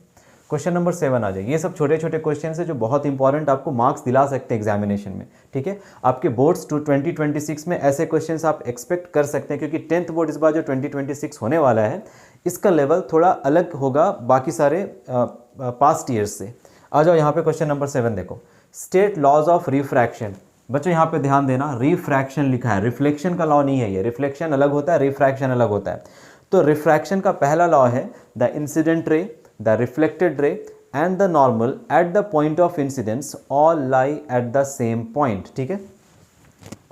क्वेश्चन नंबर 7 आ जाए। ये सब छोटे छोटे क्वेश्चन है जो बहुत इंपॉर्टेंट, आपको मार्क्स दिला सकते हैं एग्जामिनेशन में, ठीक है। आपके बोर्ड्स 2026 में ऐसे क्वेश्चंस आप एक्सपेक्ट कर सकते हैं, क्योंकि 10th बोर्ड इस बार जो 2026 होने वाला है इसका लेवल थोड़ा अलग होगा बाकी सारे पास्ट ईयर्स से। आ जाओ यहाँ पे क्वेश्चन नंबर 7 देखो। State laws of refraction. बच्चों यहाँ पे ध्यान देना, रिफ्रैक्शन लिखा है, रिफ्लेक्शन का लॉ नहीं है ये। रिफ्लेक्शन अलग होता है, रिफ्रैक्शन अलग होता है। तो रिफ्रैक्शन का पहला लॉ है the incident ray, the reflected ray and the normal at the point of incidence all lie at the same point, ठीक है,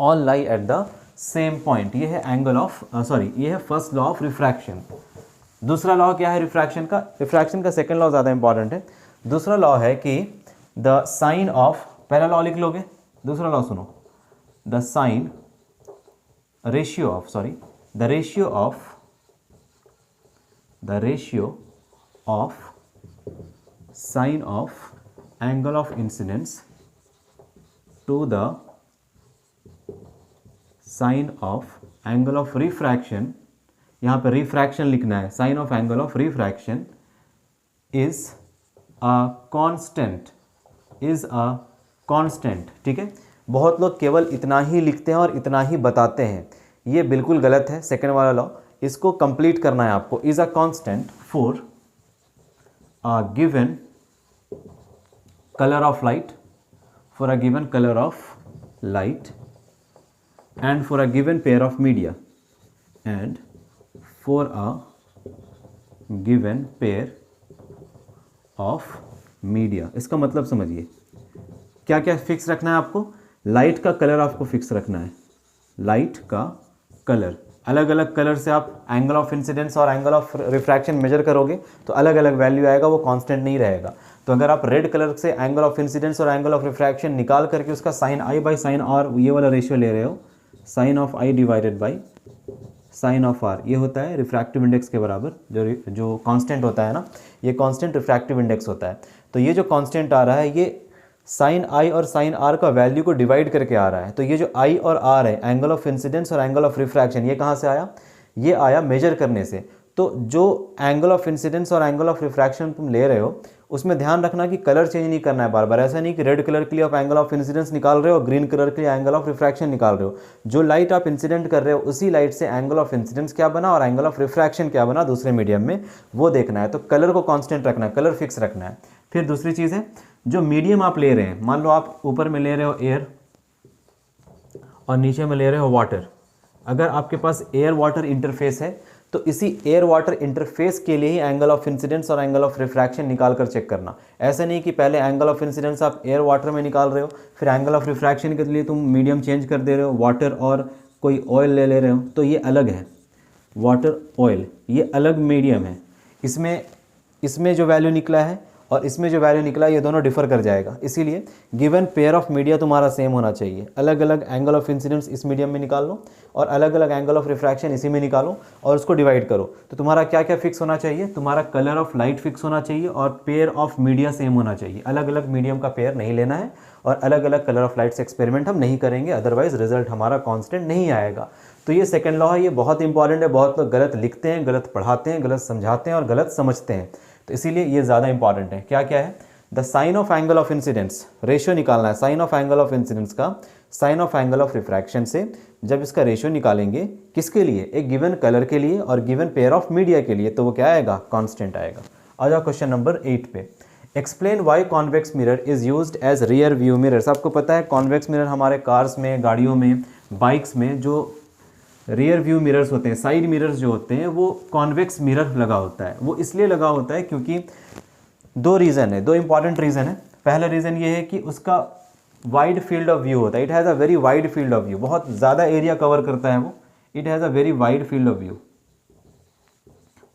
all lie at the same point। ये है एंगल ऑफ ये है फर्स्ट लॉ ऑफ रिफ्रैक्शन। दूसरा law क्या है refraction का? रिफ्रैक्शन का सेकंड लॉ ज़्यादा इंपॉर्टेंट है। दूसरा लॉ है कि द साइन ऑफ, पहला लॉ लिख लोगे, दूसरा लॉ सुनो, the sine ratio of the ratio of sine of angle of incidence to the sine of angle of refraction, यहाँ पे refraction लिखना है, sine of angle of refraction is a constant, ठीक है। बहुत लोग केवल इतना ही लिखते हैं और इतना ही बताते हैं, ये बिल्कुल गलत है। सेकेंड वाला लॉ इसको कंप्लीट करना है आपको। Is a constant for a given color of light, for a given color of light and for a given pair of media, and for a given pair of media। इसका मतलब समझिए, क्या क्या fix रखना है आपको? लाइट का colour आपको फिक्स रखना है, लाइट का कलर। अलग अलग कलर से आप एंगल ऑफ इंसिडेंस और एंगल ऑफ रिफ्रैक्शन मेजर करोगे तो अलग अलग वैल्यू आएगा, वो कांस्टेंट नहीं रहेगा। तो अगर आप रेड कलर से एंगल ऑफ इंसिडेंस और एंगल ऑफ रिफ्रैक्शन निकाल करके उसका sine I by sine R, ये वाला रेशियो ले रहे हो, sine of I divided by sine of R, ये होता है रिफ्रैक्टिव इंडेक्स के बराबर। जो कांस्टेंट होता है ना, ये कांस्टेंट रिफ्रैक्टिव इंडेक्स होता है। तो ये जो कांस्टेंट आ रहा है ये साइन आई और साइन आर का वैल्यू को डिवाइड करके आ रहा है। तो ये जो आई और आर है, एंगल ऑफ इंसिडेंस और एंगल ऑफ रिफ्रैक्शन, ये कहाँ से आया? ये आया मेजर करने से। तो जो एंगल ऑफ इंसिडेंस और एंगल ऑफ रिफ्रैक्शन तुम ले रहे हो उसमें ध्यान रखना कि कलर चेंज नहीं करना है बार बार। ऐसा नहीं कि रेड कलर के लिए आप एंगल ऑफ इंसिडेंस निकाल रहे हो और ग्रीन कलर के लिए एंगल ऑफ रिफ्रैक्शन निकाल रहे हो। जो लाइट आप इंसिडेंट कर रहे हो उसी लाइट से एंगल ऑफ इंसिडेंस क्या बना और एंगल ऑफ रिफ्रैक्शन क्या बना दूसरे मीडियम में, वो देखना है। तो कलर को कांस्टेंट रखना है, कलर फिक्स रखना है। फिर दूसरी चीज़ है, जो मीडियम आप ले रहे हैं, मान लो आप ऊपर में ले रहे हो एयर और नीचे में ले रहे हो वाटर। अगर आपके पास एयर वाटर इंटरफेस है तो इसी एयर वाटर इंटरफेस के लिए ही एंगल ऑफ इंसिडेंस और एंगल ऑफ रिफ्रैक्शन निकाल कर चेक करना। ऐसा नहीं कि पहले एंगल ऑफ इंसिडेंस आप एयर वाटर में निकाल रहे हो, फिर एंगल ऑफ रिफ्रैक्शन के लिए तुम मीडियम चेंज कर दे रहे हो, वाटर और कोई ऑयल ले रहे हो, तो ये अलग है। वाटर ऑयल ये अलग मीडियम है, इसमें जो वैल्यू निकला है और इसमें जो वैल्यू निकला ये दोनों डिफर कर जाएगा। इसीलिए गिवन पेयर ऑफ मीडिया तुम्हारा सेम होना चाहिए। अलग अलग एंगल ऑफ इंसिडेंस इस मीडियम में निकाल लो और अलग अलग एंगल ऑफ रिफ्रैक्शन इसी में निकालो और उसको डिवाइड करो। तो तुम्हारा क्या क्या फिक्स होना चाहिए? तुम्हारा कलर ऑफ लाइट फिक्स होना चाहिए और पेयर ऑफ मीडिया सेम होना चाहिए। अलग अलग मीडियम का पेयर नहीं लेना है और अलग अलग कलर ऑफ लाइट से एक्सपेरिमेंट हम नहीं करेंगे, अदरवाइज रिजल्ट हमारा कांस्टेंट नहीं आएगा। तो ये सेकंड लॉ है, ये बहुत इंपॉर्टेंट है, बहुत लोग गलत लिखते हैं, गलत पढ़ाते हैं, गलत समझाते हैं और गलत समझते हैं, तो इसीलिए ये ज़्यादा इंपॉर्टेंट है। क्या क्या है? The sine of angle of incidence, ratio निकालना है sine of angle of incidence का sine of angle of refraction से। जब इसका रेशियो निकालेंगे किसके लिए? एक गिवन कलर के लिए और गिवन पेयर ऑफ मीडिया के लिए, तो वो क्या आएगा? कांस्टेंट आएगा। आ जाओ क्वेश्चन नंबर 8 पे। Explain why convex mirror is used as rear view mirrors. आपको पता है कॉन्वेक्स मिरर हमारे कार्स में, गाड़ियों में, बाइक्स में जो रियर व्यू मिरर्स होते हैं, साइड मिरर्स जो होते हैं, वो कॉन्वेक्स मिरर लगा होता है। वो इसलिए लगा होता है क्योंकि दो रीज़न है, दो इंपॉर्टेंट रीज़न है। पहला रीज़न ये है कि उसका वाइड फील्ड ऑफ व्यू होता है, it has a very wide field of view, बहुत ज़्यादा एरिया कवर करता है वो, it has a very wide field of view,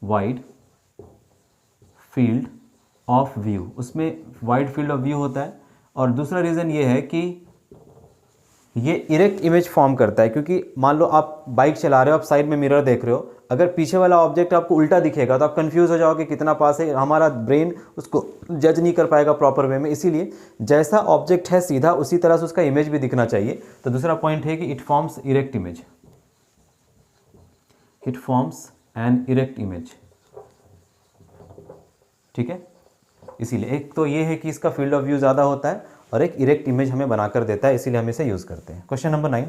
wide field of view, उसमें वाइड फील्ड ऑफ व्यू होता है। और दूसरा रीज़न ये है कि ये इरेक्ट इमेज फॉर्म करता है, क्योंकि मान लो आप बाइक चला रहे हो, आप साइड में मिरर देख रहे हो, अगर पीछे वाला ऑब्जेक्ट आपको उल्टा दिखेगा तो आप कंफ्यूज हो जाओगे कितना पास है, हमारा ब्रेन उसको जज नहीं कर पाएगा प्रॉपर वे में। इसीलिए जैसा ऑब्जेक्ट है सीधा, उसी तरह से उसका इमेज भी दिखना चाहिए। तो दूसरा पॉइंट है कि it forms erect image, it forms an erect image, ठीक है। इसीलिए एक तो ये है कि इसका फील्ड ऑफ व्यू ज़्यादा होता है और एक इरेक्ट इमेज हमें बनाकर देता है, इसीलिए हम इसे यूज़ करते हैं। Question number 9,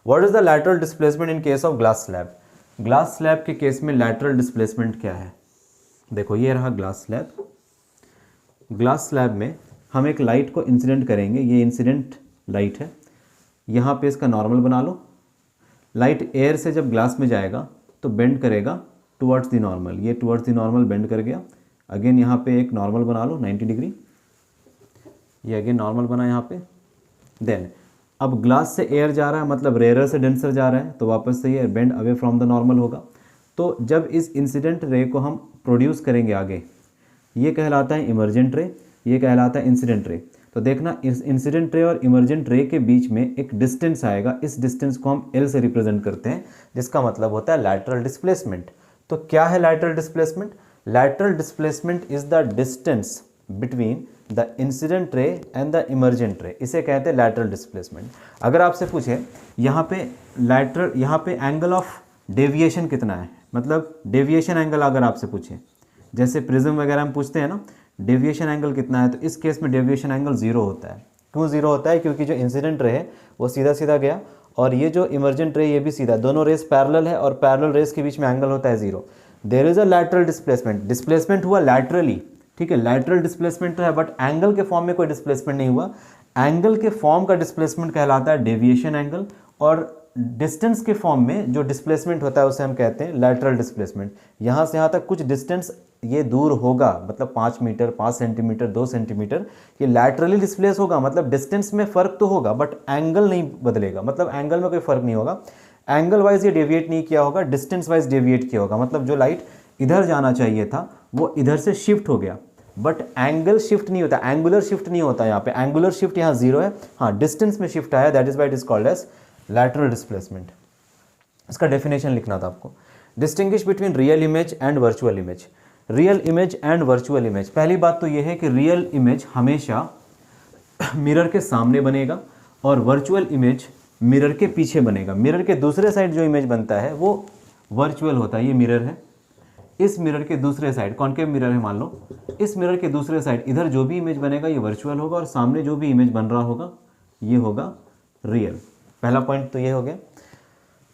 what is the lateral displacement in case of glass slab. Glass slab के केस में लैटरल डिस्प्लेसमेंट क्या है? देखो ये रहा ग्लास स्लैब। ग्लास स्लैब में हम एक लाइट को इंसिडेंट करेंगे, ये इंसिडेंट लाइट है, यहाँ पे इसका नॉर्मल बना लो। लाइट एयर से जब ग्लास में जाएगा तो बेंड करेगा टुवर्ड्स द नॉर्मल, ये टुवर्ड्स द नॉर्मल बेंड कर गया। अगेन यहाँ पे एक नॉर्मल बना लो 90 डिग्री, ये अगेन नॉर्मल बना यहाँ पे। देन अब ग्लास से एयर जा रहा है, मतलब रेयर से डेंसर जा रहा है, तो वापस से ये bend away from the normal होगा। तो जब इस इंसिडेंट रे को हम प्रोड्यूस करेंगे आगे, ये कहलाता है इमर्जेंट रे, ये कहलाता है इंसिडेंट रे। तो देखना इस इंसिडेंट रे और इमर्जेंट रे के बीच में एक डिस्टेंस आएगा, इस डिस्टेंस को हम एल से रिप्रेजेंट करते हैं, जिसका मतलब होता है लैटरल डिस्प्लेसमेंट। तो क्या है lateral displacement? Lateral displacement is the distance between the incident ray and the emergent रे, इसे कहते हैं लैटरल डिस्प्लेसमेंट। अगर आपसे पूछे यहाँ पे लैटरल, यहाँ पे एंगल ऑफ डेविएशन कितना है, मतलब डेविएशन एंगल अगर आपसे पूछे, जैसे प्रिज्म वगैरह हम पूछते हैं ना, डेविएशन एंगल कितना है, तो इस केस में डेविएशन एंगल 0 होता है। क्यों 0 होता है? क्योंकि जो इंसिडेंट रे है वो सीधा सीधा गया और ये जो इमर्जेंट रे ये भी सीधा, दोनों रेस पैरेलल है और पैरेलल रेस के बीच में एंगल होता है 0। There is a lateral displacement, displacement हुआ लैटरली, ठीक है, लैटरल डिस्प्लेसमेंट तो है, बट एंगल के फॉर्म में कोई डिस्प्लेसमेंट नहीं हुआ। एंगल के फॉर्म का डिस्प्लेसमेंट कहलाता है डेविएशन एंगल, और डिस्टेंस के फॉर्म में जो डिस्प्लेसमेंट होता है उसे हम कहते हैं लैटरल डिस्प्लेसमेंट। यहाँ से यहाँ तक कुछ डिस्टेंस ये दूर होगा, मतलब 5 मीटर, 5 सेंटीमीटर, 2 सेंटीमीटर, ये लैटरली डिस्प्लेस होगा, मतलब डिस्टेंस में फ़र्क तो होगा बट एंगल नहीं बदलेगा, मतलब एंगल में कोई फ़र्क नहीं होगा। एंगल वाइज ये डेविएट नहीं किया होगा, डिस्टेंस वाइज डेविएट किया होगा, मतलब जो लाइट इधर जाना चाहिए था वो इधर से शिफ्ट हो गया, बट एंगल शिफ्ट नहीं होता, एंगुलर शिफ्ट नहीं होता। यहाँ पे एंगुलर शिफ्ट यहाँ 0 है, हाँ डिस्टेंस में शिफ्ट आया, that is why it is called as lateral displacement. इसका डेफिनेशन लिखना था आपको। Distinguish between real image and virtual image. Real image and virtual image, पहली बात तो यह है कि रियल इमेज हमेशा मिरर के सामने बनेगा और वर्चुअल इमेज मिरर के पीछे बनेगा। मिरर के दूसरे साइड जो इमेज बनता है वो वर्चुअल होता है। ये मिरर है, इस मिरर के दूसरे साइड कॉन्केव मिरर है मान लो, इस मिरर के दूसरे साइड इधर जो भी इमेज बनेगा ये वर्चुअल होगा और सामने जो भी इमेज बन रहा होगा ये होगा रियल। पहला पॉइंट तो ये हो गया।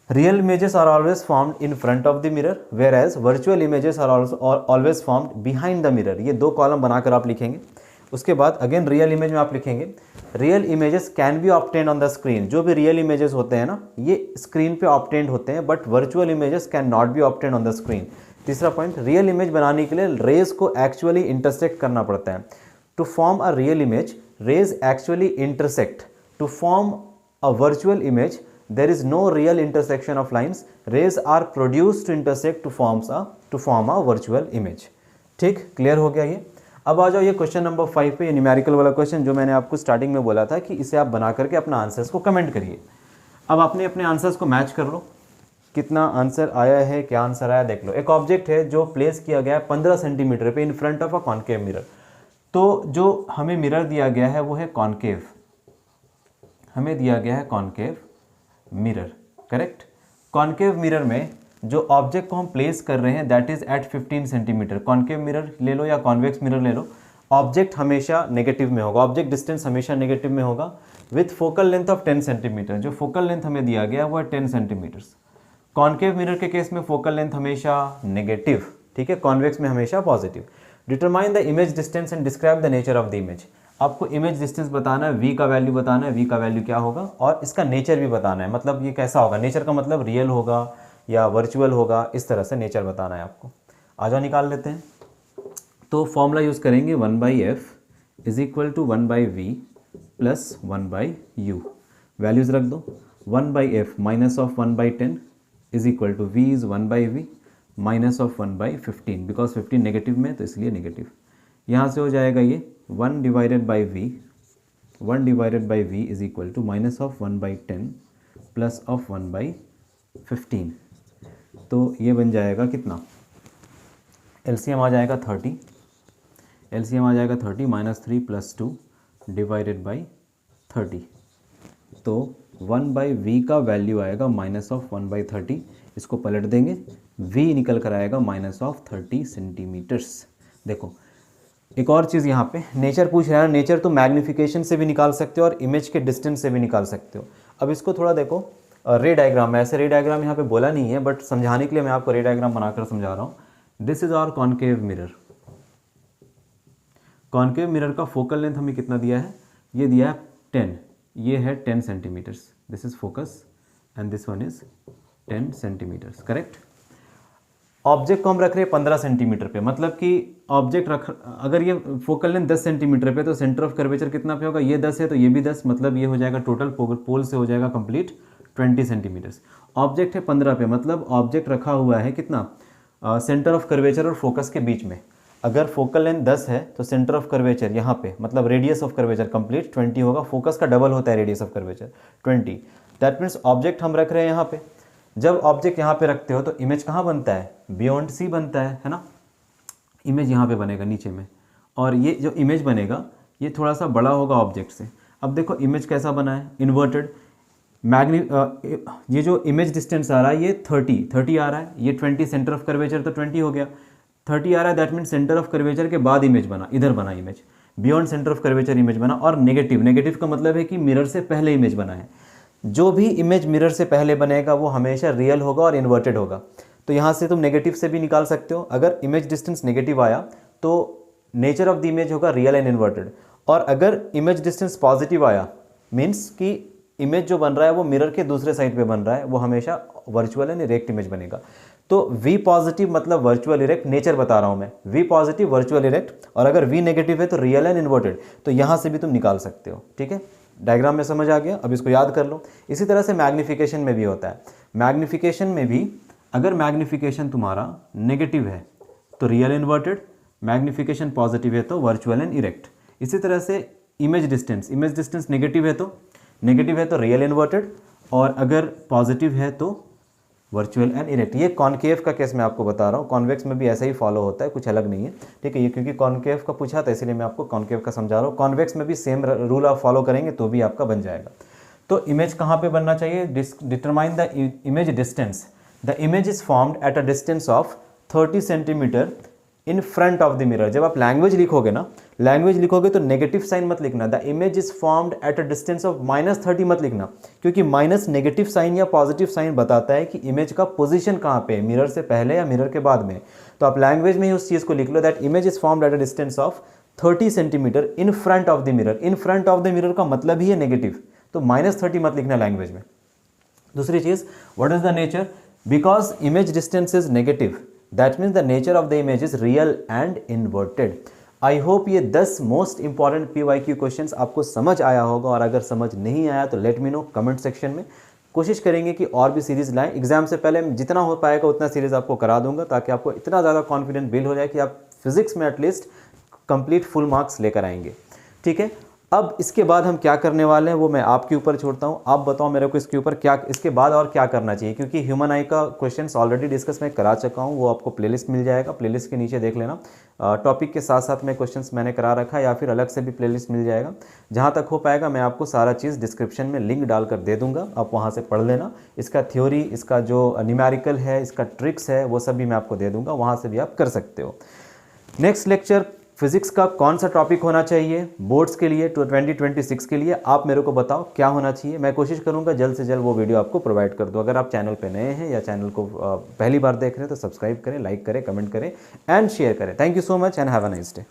Real images are always formed in front of the mirror, whereas virtual images are always formed behind the mirror. ये 2 कॉलम बनाकर आप लिखेंगे। उसके बाद अगेन रियल इमेज में आप लिखेंगे real images can be obtained on the screen. जो भी रियल इमेजेस होते हैं ना ये स्क्रीन पे ऑब्टेन्ड होते हैं, but virtual images can not be obtained on the screen. तीसरा पॉइंट, रियल इमेज बनाने के लिए रेज को एक्चुअली इंटरसेक्ट करना पड़ता है। To form a real image rays actually intersect. To form a virtual image there is no real intersection of lines, rays are produced to intersect to form a virtual image। ठीक, clear हो गया ये। अब आ जाओ ये question number 5 पे, ये numerical वाला क्वेश्चन जो मैंने आपको स्टार्टिंग में बोला था कि इसे आप बना करके अपना आंसर्स को कमेंट करिए। अब आपने अपने आंसर्स को मैच कर लो, कितना आंसर आया है, क्या आंसर आया देख लो। एक ऑब्जेक्ट है जो प्लेस किया गया है 15 सेंटीमीटर पे इन front of a concave mirror. तो जो हमें मिरर दिया गया है वो है कॉन्केव, हमें दिया गया है concave mirror, correct. Concave mirror में जो ऑब्जेक्ट को हम प्लेस कर रहे हैं that is at 15 centimetre. Concave mirror ले लो या कॉन्वेक्स मिरर ले लो, ऑब्जेक्ट हमेशा नेगेटिव में होगा, ऑब्जेक्ट डिस्टेंस हमेशा नेगेटिव में होगा with focal length of 10 centimetre. जो फोकल लेंथ हमें दिया गया वो है 10 सेंटीमीटर्स। कॉन्केव मिरर के केस में फोकल लेंथ हमेशा नेगेटिव, ठीक है, कॉन्वेक्स में हमेशा positive. Determine the image distance and describe the nature of the image. आपको इमेज डिस्टेंस बताना है, वी का वैल्यू बताना है, वी का वैल्यू क्या होगा, और इसका नेचर भी बताना है, मतलब ये कैसा होगा। नेचर का मतलब रियल होगा या वर्चुअल होगा, इस तरह से नेचर बताना है आपको। आ जाओ निकाल लेते हैं। तो फॉर्मूला यूज़ करेंगे 1/f is equal to 1/v plus 1/u। Values रख दो। 1/f minus of 1/10 is equal to v is 1/v minus of 1/15, because 15 negative में तो इसलिए नेगेटिव। यहाँ से हो जाएगा ये 1 divided by v is equal to minus of 1/10 plus of 1/15। तो ये बन जाएगा कितना, एलसीएम आ जाएगा 30, एलसीएम आ जाएगा 30 -3 + 2 डिवाइडेड बाई 30। तो 1/v का वैल्यू आएगा माइनस ऑफ 1/30। इसको पलट देंगे, v निकल कर आएगा माइनस ऑफ 30 सेंटीमीटर्स। देखो एक और चीज़ यहाँ पे नेचर पूछ रहा है, नेचर तो मैग्निफिकेशन से भी निकाल सकते हो और इमेज के डिस्टेंस से भी निकाल सकते हो। अब इसको थोड़ा देखो रे डायग्राम में, ऐसे रे डायग्राम यहाँ पे बोला नहीं है बट समझाने के लिए मैं आपको रे डायग्राम बनाकर समझा रहा हूँ। This is our concave mirror. Concave mirror का फोकल लेंथ हमें कितना दिया है, ये दिया है 10, ये है 10 centimetres. This is focus and this one is 10 centimetres, correct. Object को हम रख रहे हैं 15 सेंटीमीटर पे, मतलब कि ऑब्जेक्ट रख, अगर ये फोकल लेंथ 10 सेंटीमीटर पे तो सेंटर ऑफ कर्वेचर कितना पे होगा, ये 10 है तो ये भी 10, मतलब ये हो जाएगा टोटल पोल से हो जाएगा कंप्लीट 20 सेंटीमीटर्स। ऑब्जेक्ट है 15 पे, मतलब ऑब्जेक्ट रखा हुआ है कितना, सेंटर ऑफ कर्वेचर और फोकस के बीच में। अगर फोकल लेंथ 10 है तो सेंटर ऑफ कर्वेचर यहाँ पे, मतलब रेडियस ऑफ कर्वेचर कंप्लीट 20 होगा। फोकस का डबल होता है radius of curvature 20। That means object हम रख रहे हैं यहाँ पे। जब ऑब्जेक्ट यहाँ पे रखते हो तो इमेज कहाँ बनता है, बियॉन्ड सी बनता है ना। इमेज यहाँ पे बनेगा नीचे में, और ये जो इमेज बनेगा ये थोड़ा सा बड़ा होगा ऑब्जेक्ट से। अब देखो इमेज कैसा बना है, इन्वर्टेड। ये जो इमेज डिस्टेंस आ रहा है ये 30 आ रहा है, ये 20 सेंटर ऑफ कर्वेचर तो 20 हो गया, 30 आ रहा है। That means centre of curvature के बाद इमेज बना, इधर बना image, beyond centre of curvature image बना। और नेगेटिव का मतलब है कि मिरर से पहले इमेज बना है। जो भी इमेज मिरर से पहले बनेगा वो हमेशा रियल होगा और इन्वर्टेड होगा। तो यहाँ से तुम नेगेटिव से भी निकाल सकते हो। अगर इमेज डिस्टेंस नेगेटिव आया तो नेचर ऑफ द इमेज होगा रियल एंड इन्वर्टेड, और अगर इमेज डिस्टेंस पॉजिटिव आया मीन्स कि इमेज जो बन रहा है वो मिरर के दूसरे साइड पे बन रहा है, वो हमेशा वर्चुअल एंड इरेक्ट इमेज बनेगा। तो V पॉजिटिव मतलब वर्चुअल इरेक्ट, नेचर बता रहा हूँ मैं, V पॉजिटिव वर्चुअल इरेक्ट, और अगर V नेगेटिव है तो रियल एंड इन्वर्टेड। तो यहाँ से भी तुम निकाल सकते हो, ठीक है। डायग्राम में समझ आ गया, अब इसको याद कर लो। इसी तरह से मैग्निफिकेशन में भी होता है। मैग्निफिकेशन में भी अगर मैग्निफिकेशन तुम्हारा नेगेटिव है तो रियल इन्वर्टेड, मैग्निफिकेशन पॉजिटिव है तो वर्चुअल एंड इरेक्ट। इसी तरह से इमेज डिस्टेंस नेगेटिव है तो रियल इन्वर्टेड, और अगर पॉजिटिव है तो वर्चुअल एंड इरेक्ट। ये कॉन्केव का केस मैं आपको बता रहा हूँ, कॉन्वेक्स में भी ऐसा ही फॉलो होता है, कुछ अलग नहीं है, ठीक है। ये क्योंकि कॉन्केव का पूछा था इसलिए मैं आपको कॉन्केव का समझा रहा हूँ। कॉन्वेक्स में भी सेम रूल आप फॉलो करेंगे तो भी आपका बन जाएगा। तो इमेज कहाँ पे बनना चाहिए, determine the image distance. The image is formed at a distance of 30 centimetre in front of the mirror. जब आप लैंग्वेज लिखोगे तो नेगेटिव साइन मत लिखना। The image is formed at a distance of -30 मत लिखना, क्योंकि माइनस नेगेटिव साइन या पॉजिटिव साइन बताता है कि इमेज का पोजीशन कहाँ पे है, मिरर से पहले या मिरर के बाद में। तो आप लैंग्वेज में ही उस चीज़ को लिख लो, that image is formed at a distance of 30 centimetre in front of the mirror. In front of the mirror का मतलब ही है नेगेटिव, तो -30 मत लिखना लैंग्वेज में। दूसरी चीज़, what is the nature, because image distance is negative that means the nature of the image is real and inverted. I hope ये 10 मोस्ट इंपॉर्टेंट PYQ क्वेश्चंस आपको समझ आया होगा, और अगर समझ नहीं आया तो let me know comment section में। कोशिश करेंगे कि और भी सीरीज़ लाएं। एग्जाम से पहले जितना हो पाएगा उतना सीरीज़ आपको करा दूंगा, ताकि आपको इतना ज़्यादा कॉन्फिडेंट बिल्ड हो जाए कि आप फिजिक्स में एटलीस्ट कंप्लीट फुल मार्क्स लेकर आएंगे, ठीक है। अब इसके बाद हम क्या करने वाले हैं वो मैं आपके ऊपर छोड़ता हूँ। आप बताओ मेरे को इसके ऊपर क्या, इसके बाद और क्या करना चाहिए, क्योंकि ह्यूमन आई का क्वेश्चंस ऑलरेडी डिस्कस मैं करा चुका हूँ, वो आपको प्लेलिस्ट मिल जाएगा, प्लेलिस्ट के नीचे देख लेना। टॉपिक के साथ साथ में क्वेश्चंस मैंने करा रखा है, या फिर अलग से भी प्लेलिस्ट मिल जाएगा। जहाँ तक हो पाएगा मैं आपको सारा चीज़ डिस्क्रिप्शन में लिंक डालकर दे दूँगा, आप वहाँ से पढ़ लेना। इसका थ्योरी, इसका जो न्यूमेरिकल है, इसका ट्रिक्स है, वो सब भी मैं आपको दे दूँगा, वहाँ से भी आप कर सकते हो। नेक्स्ट लेक्चर फिजिक्स का कौन सा टॉपिक होना चाहिए बोर्ड्स के लिए 2026 के लिए, आप मेरे को बताओ क्या होना चाहिए। मैं कोशिश करूंगा जल्द से जल्द वो वीडियो आपको प्रोवाइड कर दूं। अगर आप चैनल पे नए हैं या चैनल को पहली बार देख रहे हैं तो सब्सक्राइब करें, लाइक करें, कमेंट करें एंड शेयर करें। Thank you so much and have a nice day.